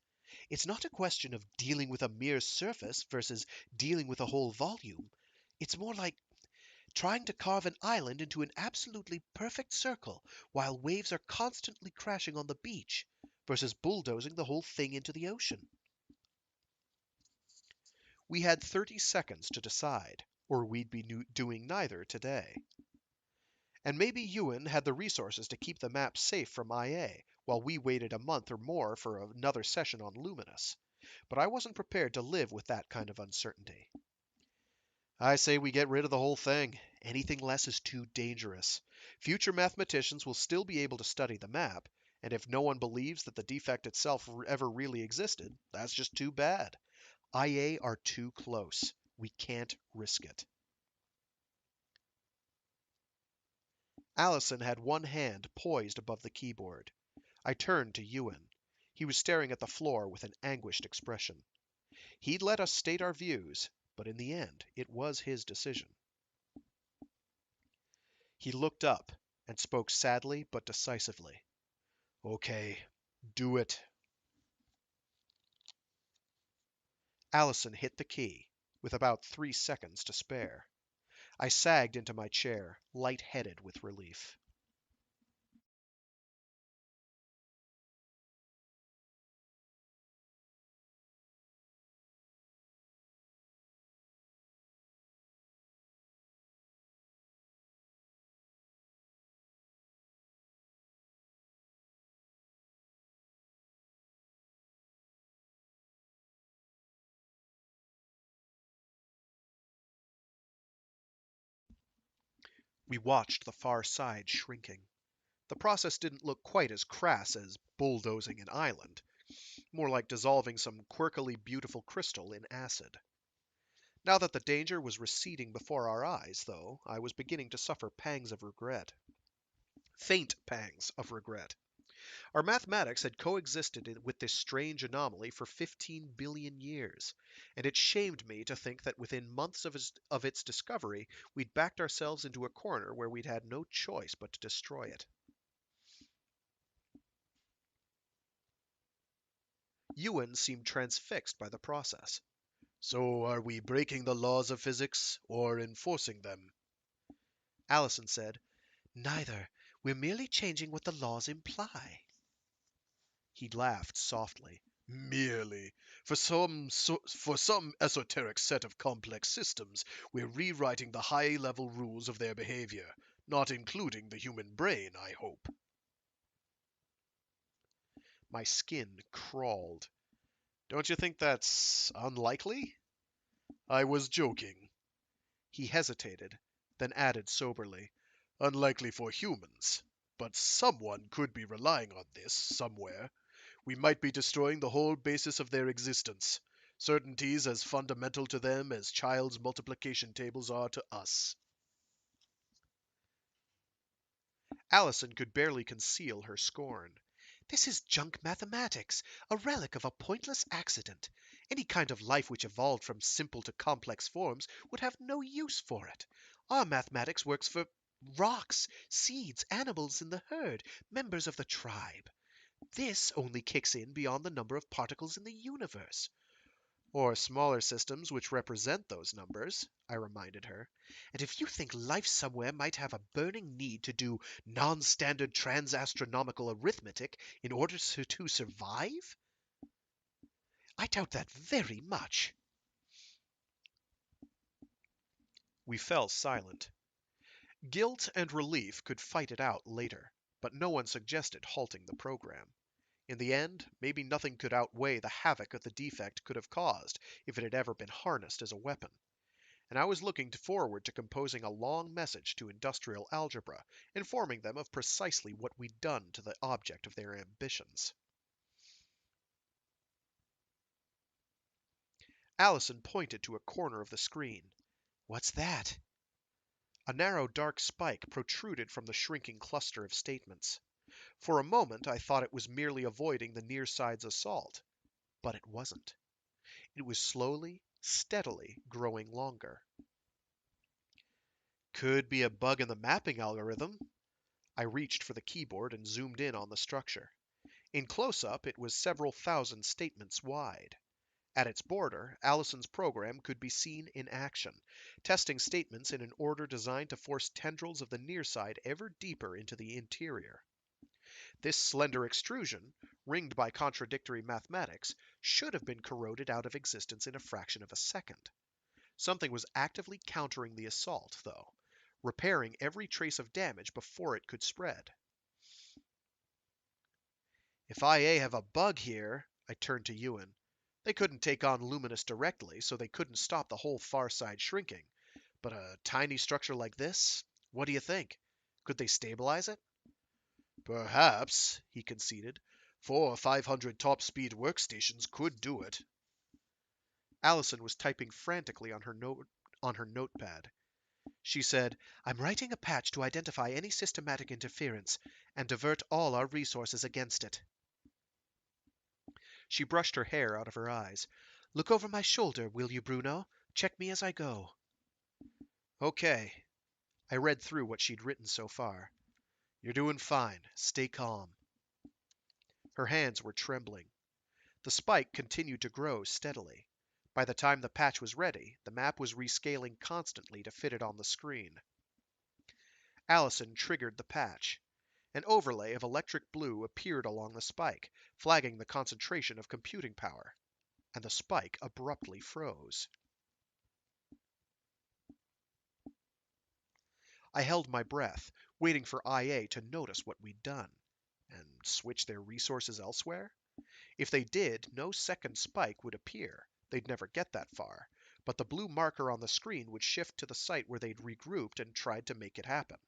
It's not a question of dealing with a mere surface versus dealing with a whole volume. It's more like trying to carve an island into an absolutely perfect circle while waves are constantly crashing on the beach versus bulldozing the whole thing into the ocean. We had 30 seconds to decide, or we'd be doing neither today. And maybe Ewan had the resources to keep the map safe from IA, while we waited a month or more for another session on Luminous. But I wasn't prepared to live with that kind of uncertainty. I say we get rid of the whole thing. Anything less is too dangerous. Future mathematicians will still be able to study the map, and if no one believes that the defect itself ever really existed, that's just too bad. IA are too close. We can't risk it. Allison had one hand poised above the keyboard. I turned to Ewan. He was staring at the floor with an anguished expression. He'd let us state our views, but in the end, it was his decision. He looked up and spoke sadly but decisively. Okay, do it. Allison hit the key, with about 3 seconds to spare. I sagged into my chair, light-headed with relief. We watched the far side shrinking. The process didn't look quite as crass as bulldozing an island, more like dissolving some quirkily beautiful crystal in acid. Now that the danger was receding before our eyes, though, I was beginning to suffer pangs of regret. Faint pangs of regret. Our mathematics had coexisted with this strange anomaly for 15 billion years, and it shamed me to think that within months of its discovery, we'd backed ourselves into a corner where we'd had no choice but to destroy it. Ewan seemed transfixed by the process. So are we breaking the laws of physics or enforcing them? Allison said, Neither. We're merely changing what the laws imply. He laughed softly. Merely. For some esoteric set of complex systems, we're rewriting the high-level rules of their behavior, not including the human brain, I hope. My skin crawled. Don't you think that's unlikely? I was joking. He hesitated, then added soberly, Unlikely for humans. But someone could be relying on this, somewhere. We might be destroying the whole basis of their existence, certainties as fundamental to them as Child's multiplication tables are to us. Allison could barely conceal her scorn. This is junk mathematics, a relic of a pointless accident. Any kind of life which evolved from simple to complex forms would have no use for it. Our mathematics works for rocks, seeds, animals in the herd, members of the tribe. This only kicks in beyond the number of particles in the universe. Or smaller systems which represent those numbers, I reminded her. And if you think life somewhere might have a burning need to do non-standard transastronomical arithmetic in order to survive, I doubt that very much. We fell silent. Guilt and relief could fight it out later, but no one suggested halting the program. In the end, maybe nothing could outweigh the havoc that the defect could have caused if it had ever been harnessed as a weapon. And I was looking forward to composing a long message to industrial algebra, informing them of precisely what we'd done to the object of their ambitions. Allison pointed to a corner of the screen. What's that? A narrow dark spike protruded from the shrinking cluster of statements. For a moment I thought it was merely avoiding the near side's assault, but it wasn't. It was slowly, steadily growing longer. Could be a bug in the mapping algorithm, I reached for the keyboard and zoomed in on the structure. In close-up, it was several thousand statements wide. At its border, Allison's program could be seen in action, testing statements in an order designed to force tendrils of the near side ever deeper into the interior. This slender extrusion, ringed by contradictory mathematics, should have been corroded out of existence in a fraction of a second. Something was actively countering the assault, though, repairing every trace of damage before it could spread. If IA have a bug here, I turned to Ewan. They couldn't take on Luminous directly, so they couldn't stop the whole far side shrinking. But a tiny structure like this? What do you think? Could they stabilize it? Perhaps, he conceded. 4 or 500 top-speed workstations could do it. Allison was typing frantically on her notepad. She said, "I'm writing a patch to identify any systematic interference and divert all our resources against it." She brushed her hair out of her eyes. "Look over my shoulder, will you, Bruno? Check me as I go." "Okay." I read through what she'd written so far. "You're doing fine. Stay calm." Her hands were trembling. The spike continued to grow steadily. By the time the patch was ready, the map was rescaling constantly to fit it on the screen. Allison triggered the patch. An overlay of electric blue appeared along the spike, flagging the concentration of computing power, and the spike abruptly froze. I held my breath, waiting for IA to notice what we'd done, and switch their resources elsewhere. If they did, no second spike would appear. They'd never get that far, but the blue marker on the screen would shift to the site where they'd regrouped and tried to make it happen.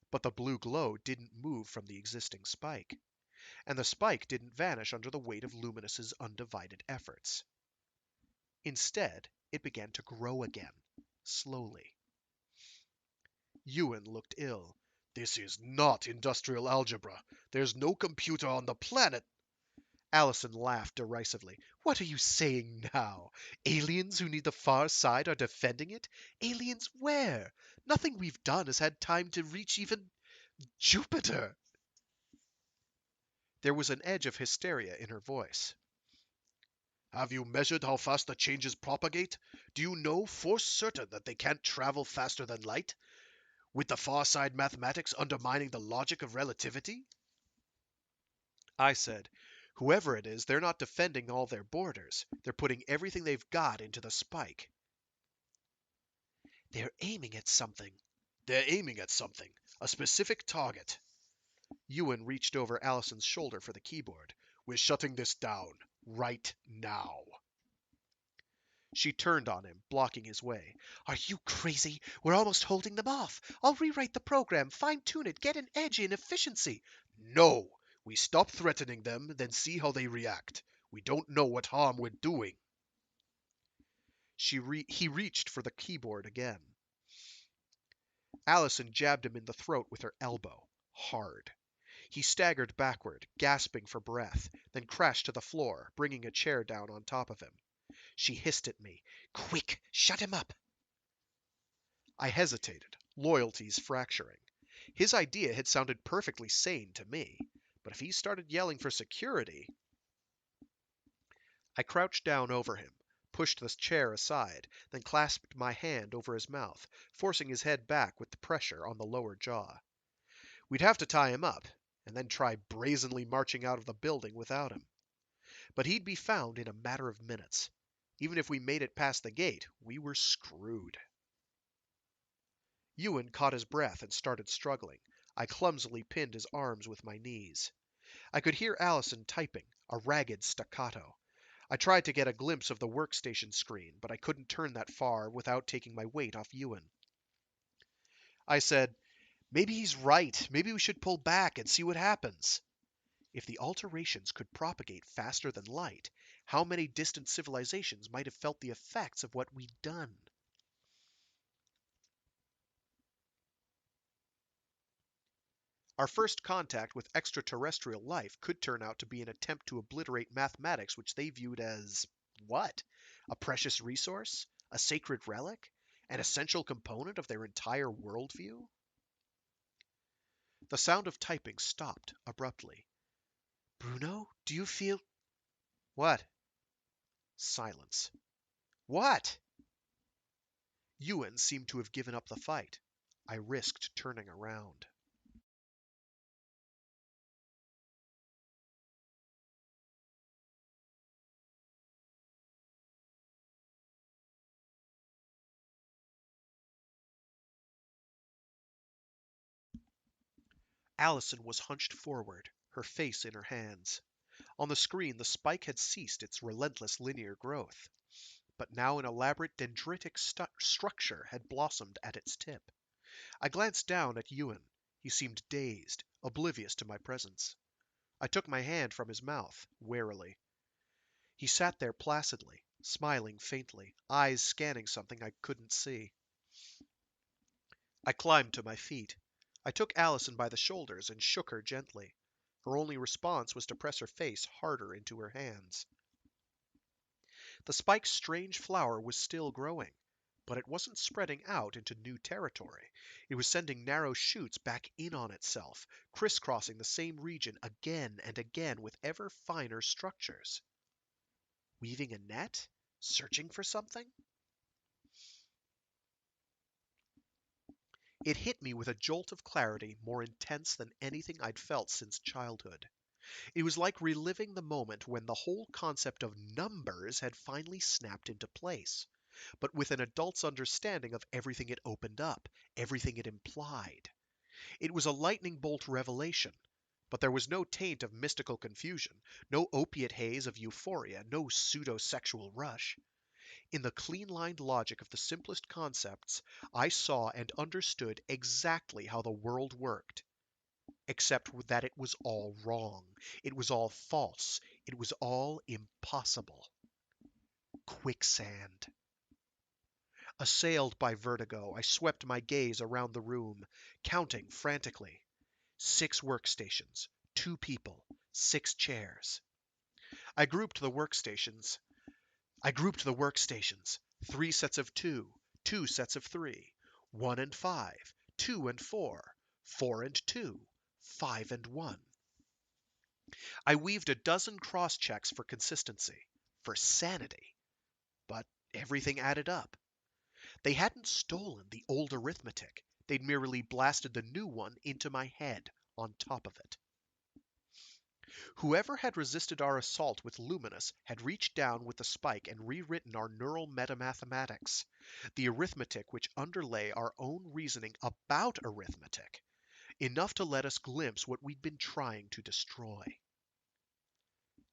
But the blue glow didn't move from the existing spike, and the spike didn't vanish under the weight of Luminous's undivided efforts. Instead, it began to grow again, slowly. Ewan looked ill. This is not industrial algebra. There's no computer on the planet. Allison laughed derisively. "What are you saying now? Aliens who need the far side are defending it? Aliens where? Nothing we've done has had time to reach even Jupiter." There was an edge of hysteria in her voice. Have you measured how fast the changes propagate? Do you know for certain that they can't travel faster than light? With the far side mathematics undermining the logic of relativity? I said, "Whoever it is, they're not defending all their borders. They're putting everything they've got into the spike." "They're aiming at something." They're aiming at something. A specific target. Ewan reached over Allison's shoulder for the keyboard. We're shutting this down. Right now. She turned on him, blocking his way. "Are you crazy? We're almost holding them off. I'll rewrite the program, fine-tune it, get an edge in efficiency." No! We stop threatening them, then see how they react. We don't know what harm we're doing. He reached for the keyboard again. Allison jabbed him in the throat with her elbow, hard. He staggered backward, gasping for breath, then crashed to the floor, bringing a chair down on top of him. She hissed at me, "Quick, shut him up!" I hesitated, loyalties fracturing. His idea had sounded perfectly sane to me, but if he started yelling for security... I crouched down over him, pushed the chair aside, then clasped my hand over his mouth, forcing his head back with the pressure on the lower jaw. We'd have to tie him up, and then try brazenly marching out of the building without him. But he'd be found in a matter of minutes. Even if we made it past the gate, we were screwed. Ewan caught his breath and started struggling. I clumsily pinned his arms with my knees. I could hear Allison typing, a ragged staccato. I tried to get a glimpse of the workstation screen, but I couldn't turn that far without taking my weight off Ewan. I said, "Maybe he's right. Maybe we should pull back and see what happens." If the alterations could propagate faster than light, how many distant civilizations might have felt the effects of what we'd done? Our first contact with extraterrestrial life could turn out to be an attempt to obliterate mathematics which they viewed as what? A precious resource? A sacred relic? An essential component of their entire worldview? The sound of typing stopped abruptly. Bruno, do you feel... What? Silence. What? Ewan seemed to have given up the fight. I risked turning around. Allison was hunched forward, her face in her hands. On the screen, the spike had ceased its relentless linear growth, but now an elaborate dendritic structure had blossomed at its tip. I glanced down at Ewan. He seemed dazed, oblivious to my presence. I took my hand from his mouth, warily. He sat there placidly, smiling faintly, eyes scanning something I couldn't see. I climbed to my feet. I took Allison by the shoulders and shook her gently. Her only response was to press her face harder into her hands. The spike's strange flower was still growing, but it wasn't spreading out into new territory. It was sending narrow shoots back in on itself, crisscrossing the same region again and again with ever finer structures. Weaving a net? Searching for something? It hit me with a jolt of clarity more intense than anything I'd felt since childhood. It was like reliving the moment when the whole concept of numbers had finally snapped into place, but with an adult's understanding of everything it opened up, everything it implied. It was a lightning bolt revelation, but there was no taint of mystical confusion, no opiate haze of euphoria, no pseudo-sexual rush. In the clean-lined logic of the simplest concepts, I saw and understood exactly how the world worked, except that it was all wrong. It was all false. It was all impossible. Quicksand. Assailed by vertigo, I swept my gaze around the room, counting frantically. 6 workstations, 2 people, 6 chairs. I grouped the workstations. 3 sets of 2, 2 sets of 3, 1 and 5, 2 and 4, 4 and 2, 5 and 1. I weaved a dozen cross-checks for consistency, for sanity, but everything added up. They hadn't stolen the old arithmetic. They'd merely blasted the new one into my head on top of it. Whoever had resisted our assault with Luminous had reached down with the spike and rewritten our neural metamathematics, the arithmetic which underlay our own reasoning about arithmetic, enough to let us glimpse what we'd been trying to destroy.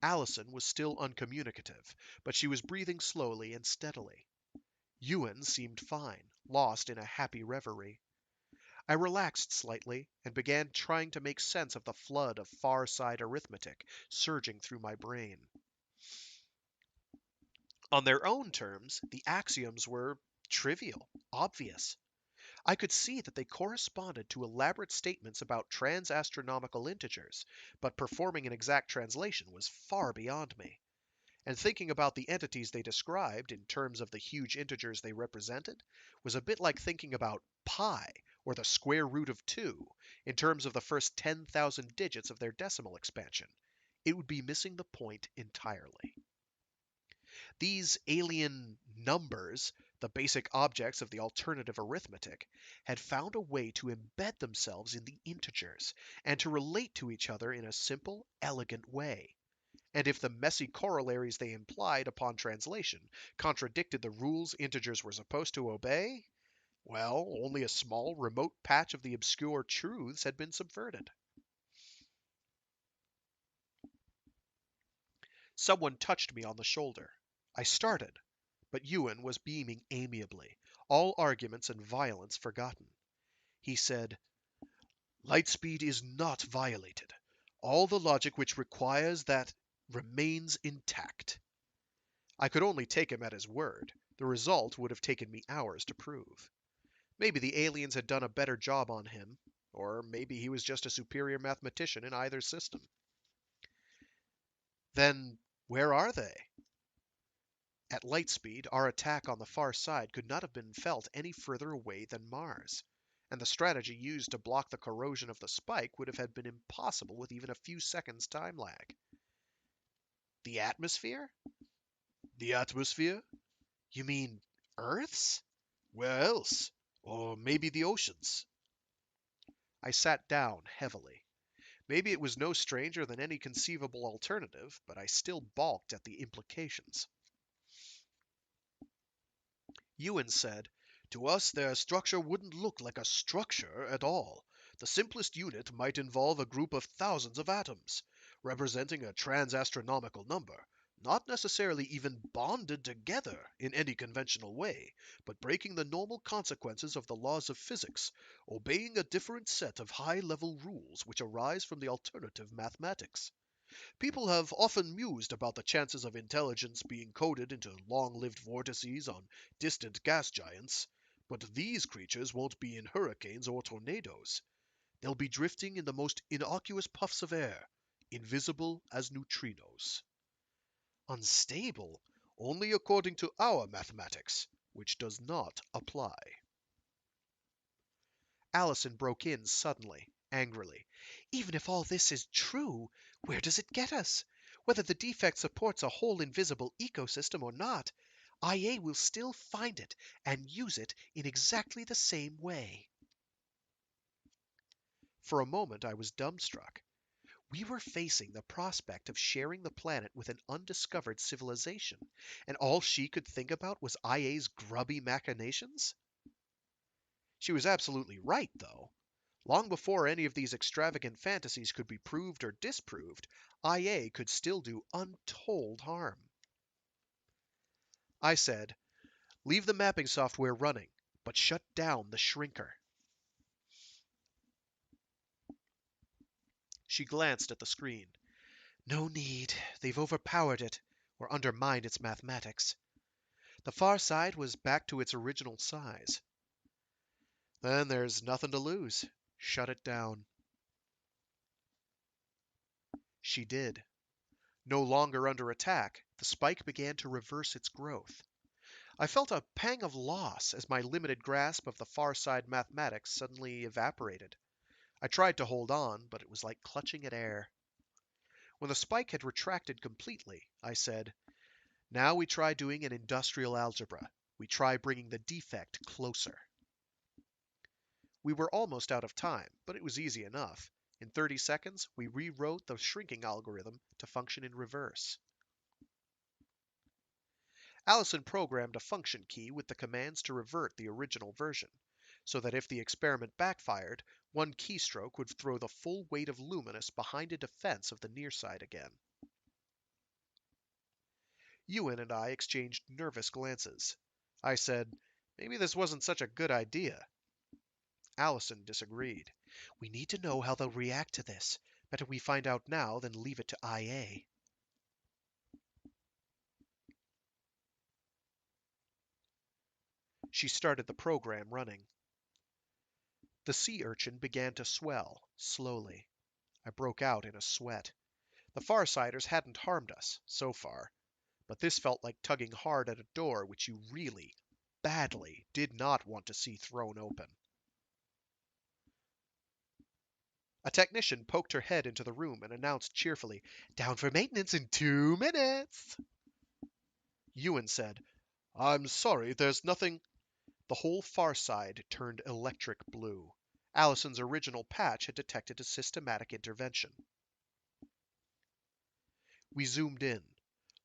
Allison was still uncommunicative, but she was breathing slowly and steadily. Ewan seemed fine, lost in a happy reverie. I relaxed slightly and began trying to make sense of the flood of far-side arithmetic surging through my brain. On their own terms, the axioms were trivial, obvious. I could see that they corresponded to elaborate statements about trans-astronomical integers, but performing an exact translation was far beyond me. And thinking about the entities they described in terms of the huge integers they represented was a bit like thinking about pi or the square root of 2 in terms of the first 10,000 digits of their decimal expansion. It would be missing the point entirely. These alien numbers, the basic objects of the alternative arithmetic, had found a way to embed themselves in the integers and to relate to each other in a simple, elegant way. And if the messy corollaries they implied upon translation contradicted the rules integers were supposed to obey, well, only a small, remote patch of the obscure truths had been subverted. Someone touched me on the shoulder. I started, but Ewan was beaming amiably, all arguments and violence forgotten. He said, "Lightspeed is not violated. All the logic which requires that remains intact." I could only take him at his word. The result would have taken me hours to prove. Maybe the aliens had done a better job on him, or maybe he was just a superior mathematician in either system. Then, where are they? At light speed, our attack on the far side could not have been felt any further away than Mars. and the strategy used to block the corrosion of the spike would have been impossible with even a few seconds time lag. The atmosphere? The atmosphere? You mean Earth's? Where else? Or maybe the oceans? I sat down heavily. Maybe it was no stranger than any conceivable alternative, but I still balked at the implications. Ewan said, "To us, their structure wouldn't look like a structure at all. The simplest unit might involve a group of thousands of atoms, representing a transastronomical number, not necessarily even bonded together in any conventional way, but breaking the normal consequences of the laws of physics, obeying a different set of high-level rules which arise from the alternative mathematics. People have often mused about the chances of intelligence being coded into long-lived vortices on distant gas giants, but these creatures won't be in hurricanes or tornadoes. They'll be drifting in the most innocuous puffs of air, invisible as neutrinos. Unstable only according to our mathematics, which does not apply." Allison broke in suddenly, angrily. "Even if all this is true, where does it get us? Whether the defect supports a whole invisible ecosystem or not, IA will still find it and use it in exactly the same way." For a moment I was dumbstruck. We were facing the prospect of sharing the planet with an undiscovered civilization, and all she could think about was IA's grubby machinations? She was absolutely right, though. Long before any of these extravagant fantasies could be proved or disproved, IA could still do untold harm. I said, "Leave the mapping software running, but shut down the shrinker." She glanced at the screen. "No need. They've overpowered it, or undermined its mathematics. The far side was back to its original size." "Then there's nothing to lose. Shut it down." She did. No longer under attack, the spike began to reverse its growth. I felt a pang of loss as my limited grasp of the far side mathematics suddenly evaporated. I tried to hold on, but it was like clutching at air. When the spike had retracted completely, I said, "Now we try doing an industrial algebra. We try bringing the defect closer." We were almost out of time, but it was easy enough. In 30 seconds, we rewrote the shrinking algorithm to function in reverse. Allison programmed a function key with the commands to revert the original version, so that if the experiment backfired, one keystroke would throw the full weight of Luminous behind a defense of the near side again. Ewan and I exchanged nervous glances. I said, "Maybe this wasn't such a good idea." Allison disagreed. "We need to know how they'll react to this. Better we find out now than leave it to IA." She started the program running. The sea urchin began to swell, slowly. I broke out in a sweat. The Farsiders hadn't harmed us, so far, but this felt like tugging hard at a door which you really, badly, did not want to see thrown open. A technician poked her head into the room and announced cheerfully, "Down for maintenance in 2 minutes." Ewan said, "I'm sorry, there's nothing." The whole far side turned electric blue. Allison's original patch had detected a systematic intervention. We zoomed in.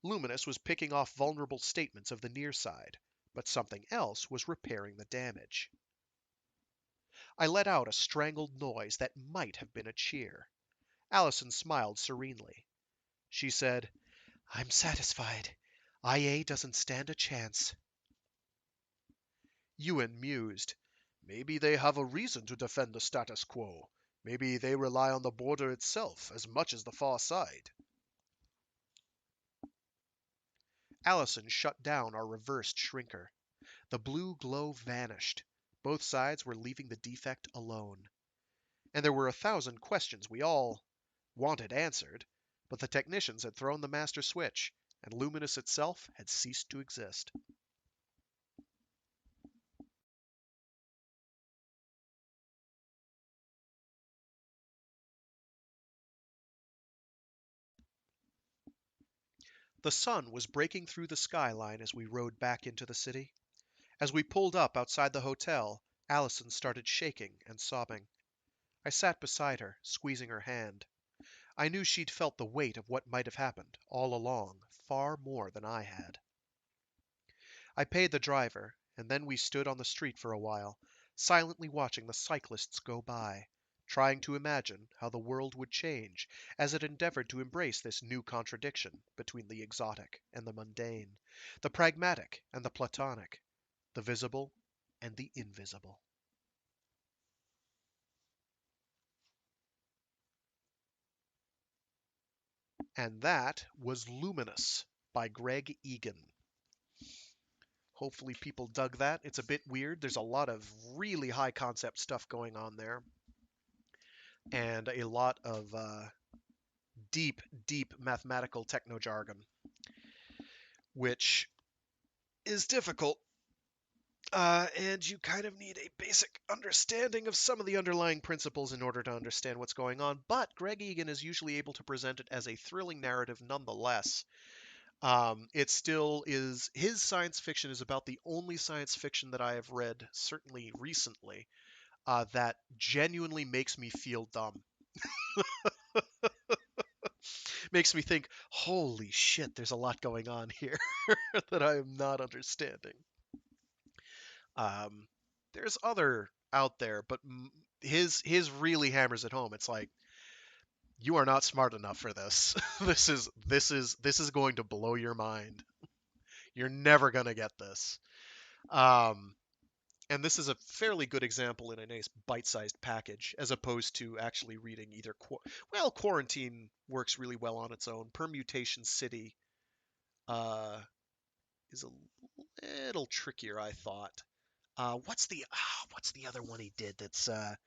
Luminous was picking off vulnerable statements of the near side, but something else was repairing the damage. I let out a strangled noise that might have been a cheer. Allison smiled serenely. She said, "I'm satisfied. IA doesn't stand a chance." Ewan mused. "Maybe they have a reason to defend the status quo. Maybe they rely on the border itself as much as the far side." Allison shut down our reversed shrinker. The blue glow vanished. Both sides were leaving the defect alone. And there were 1,000 questions we all wanted answered, but the technicians had thrown the master switch, and Luminous itself had ceased to exist. The sun was breaking through the skyline as we rode back into the city. As we pulled up outside the hotel, Allison started shaking and sobbing. I sat beside her, squeezing her hand. I knew she'd felt the weight of what might have happened all along, far more than I had. I paid the driver, and then we stood on the street for a while, silently watching the cyclists go by, trying to imagine how the world would change as it endeavored to embrace this new contradiction between the exotic and the mundane, the pragmatic and the platonic, the visible and the invisible. And that was Luminous by Greg Egan. Hopefully, people dug that. It's a bit weird. There's a lot of really high concept stuff going on there, and a lot of deep, deep mathematical techno jargon, which is difficult. And you kind of need a basic understanding of some of the underlying principles in order to understand what's going on. But Greg Egan is usually able to present it as a thrilling narrative nonetheless. It still is, his science fiction is about the only science fiction that I have read, certainly recently, that genuinely makes me feel dumb. Makes me think, holy shit, there's a lot going on here that I am not understanding. Um, there's other out there, but his really hammers it home. It's like you are not smart enough for this. This is going to blow your mind. You're never gonna get this. Um, and this is a fairly good example in a nice bite-sized package, as opposed to actually reading either. Well, Quarantine works really well on its own. Permutation City uh, is a little trickier, I thought. What's the other one he did? That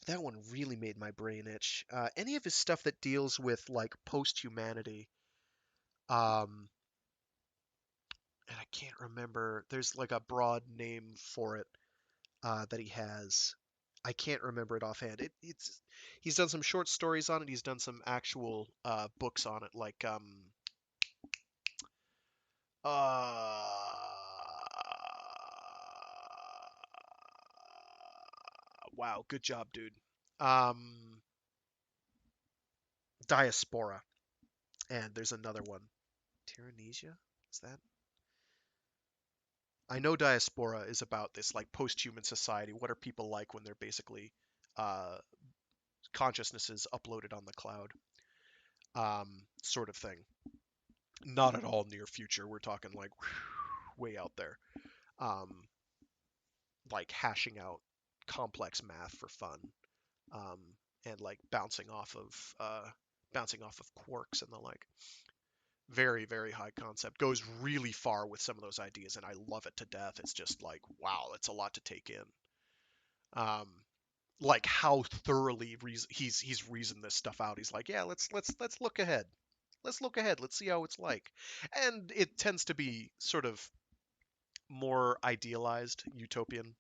one really made my brain itch. Any of his stuff that deals with like post-humanity. Um, and I can't remember. There's like a broad name for it that he has. I can't remember it offhand. It's he's done some short stories on it. He's done some actual books on it, like uh, wow, good job, dude. Um, Diaspora, and there's another one. Tyrannesia? Is that? I know Diaspora is about this like post-human society. What are people like when they're basically uh, consciousnesses uploaded on the cloud, sort of thing. Not at all near future. We're talking like way out there. Um, like hashing out complex math for fun, um, and like bouncing off of quarks and the like. Very, very high concept. Goes really far with some of those ideas, and I love it to death. It's just like, wow, it's a lot to take in. Um, like how thoroughly he's reasoned this stuff out. He's like, yeah, let's look ahead. Let's look ahead. Let's see how it's like. And it tends to be sort of more idealized utopian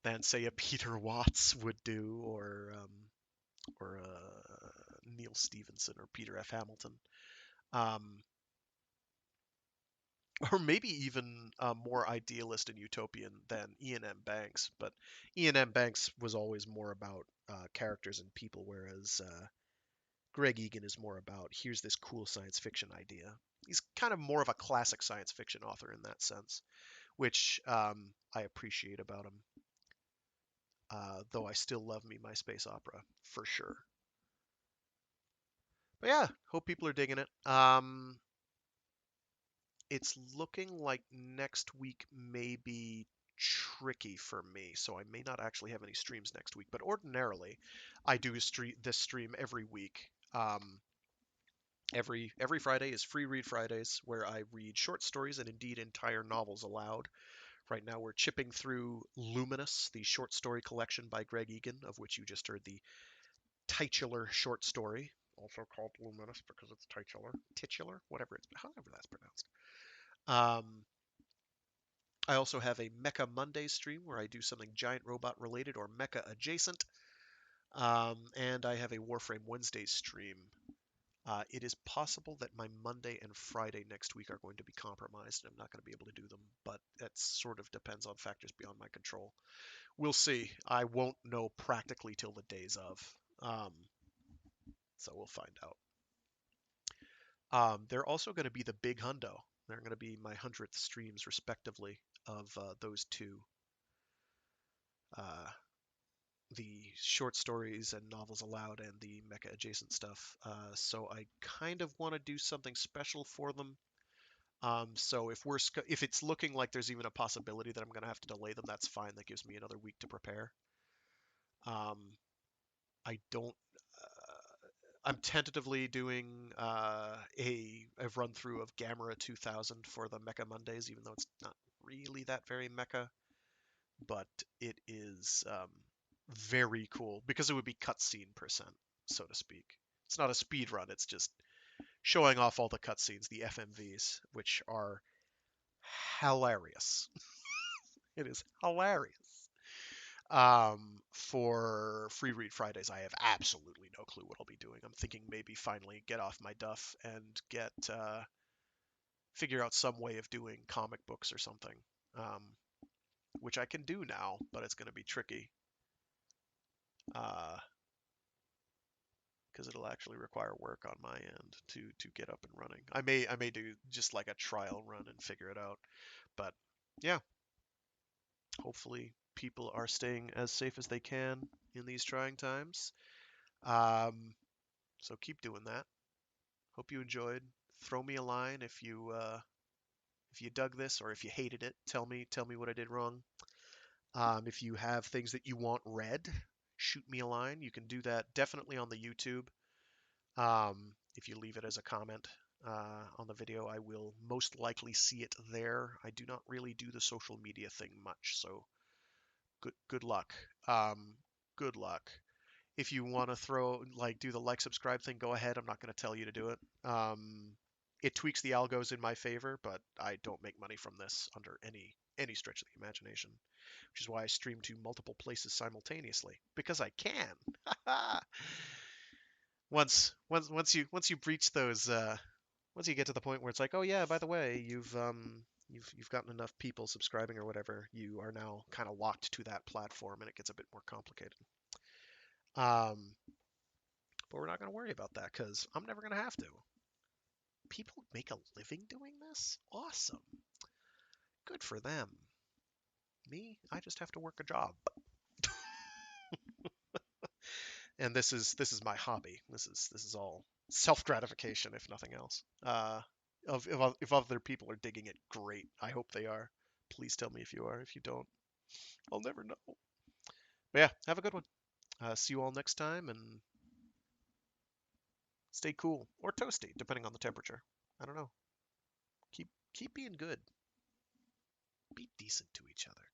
than say a Peter Watts would do, or Neil Stevenson or Peter F. Hamilton. Um, or maybe even more idealist and utopian than Ian M. Banks. But Ian M. Banks was always more about characters and people, whereas Greg Egan is more about here's this cool science fiction idea. He's kind of more of a classic science fiction author in that sense, which I appreciate about him. Though I still love me my space opera for sure. But yeah, hope people are digging it. It's looking like next week may be tricky for me, so I may not actually have any streams next week. But ordinarily, I do this stream every week. Every Friday is Free Read Fridays, where I read short stories and indeed entire novels aloud. Right now, we're chipping through Luminous, the short story collection by Greg Egan, of which you just heard the titular short story, also called Luminous because it's titular, however that's pronounced. Um, I also have a Mecha Monday stream where I do something giant robot related or mecha adjacent. And I have a Warframe Wednesday stream It is possible that my Monday and Friday next week are going to be compromised, and I'm not going to be able to do them, but that sort of depends on factors beyond my control. We'll see. I won't know practically till the days of. Um, so we'll find out. They're also going to be the big hundo. They're going to be my 100th streams, respectively, of those two. Uh, the short stories and novels aloud and the mecha adjacent stuff. So I kind of want to do something special for them. So if it's looking like there's even a possibility that I'm going to have to delay them, that's fine. That gives me another week to prepare. Um, I don't. I'm tentatively doing a run through of Gamera 2000 for the Mecha Mondays, even though it's not really that very mecha, but it is very cool because it would be cutscene percent, so to speak. It's not a speed run; it's just showing off all the cutscenes, the FMVs, which are hilarious. It is hilarious. For Free Read Fridays, I have absolutely no clue what I'll be doing. I'm thinking maybe finally get off my duff and get figure out some way of doing comic books or something, um, which I can do now, but it's going to be tricky because it'll actually require work on my end to get up and running. I may do just like a trial run and figure it out, but yeah, hopefully people are staying as safe as they can in these trying times. Um, so keep doing that. Hope you enjoyed. Throw me a line if you dug this or if you hated it. Tell me what I did wrong. If you have things that you want read, shoot me a line. You can do that definitely on the YouTube. If you leave it as a comment on the video, I will most likely see it there. I do not really do the social media thing much, so good luck. Um, good luck. If you want to do the subscribe thing, go ahead. I'm not going to tell you to do it. It tweaks the algos in my favor, but I don't make money from this under any stretch of the imagination, which is why I stream to multiple places simultaneously because I can. Once you breach those, once you get to the point where it's like, oh yeah, by the way, you've gotten enough people subscribing or whatever, you are now kind of locked to that platform, and it gets a bit more complicated. Um, but we're not going to worry about that because I'm never going to have to. People make a living doing this? Awesome. Good for them. Me, I just have to work a job. And this is my hobby. This is all self gratification, if nothing else. If other people are digging it, great. I hope they are. Please tell me if you are. If you don't, I'll never know. But yeah, have a good one. See you all next time, and stay cool or toasty, depending on the temperature. I don't know. Keep being good. Be decent to each other.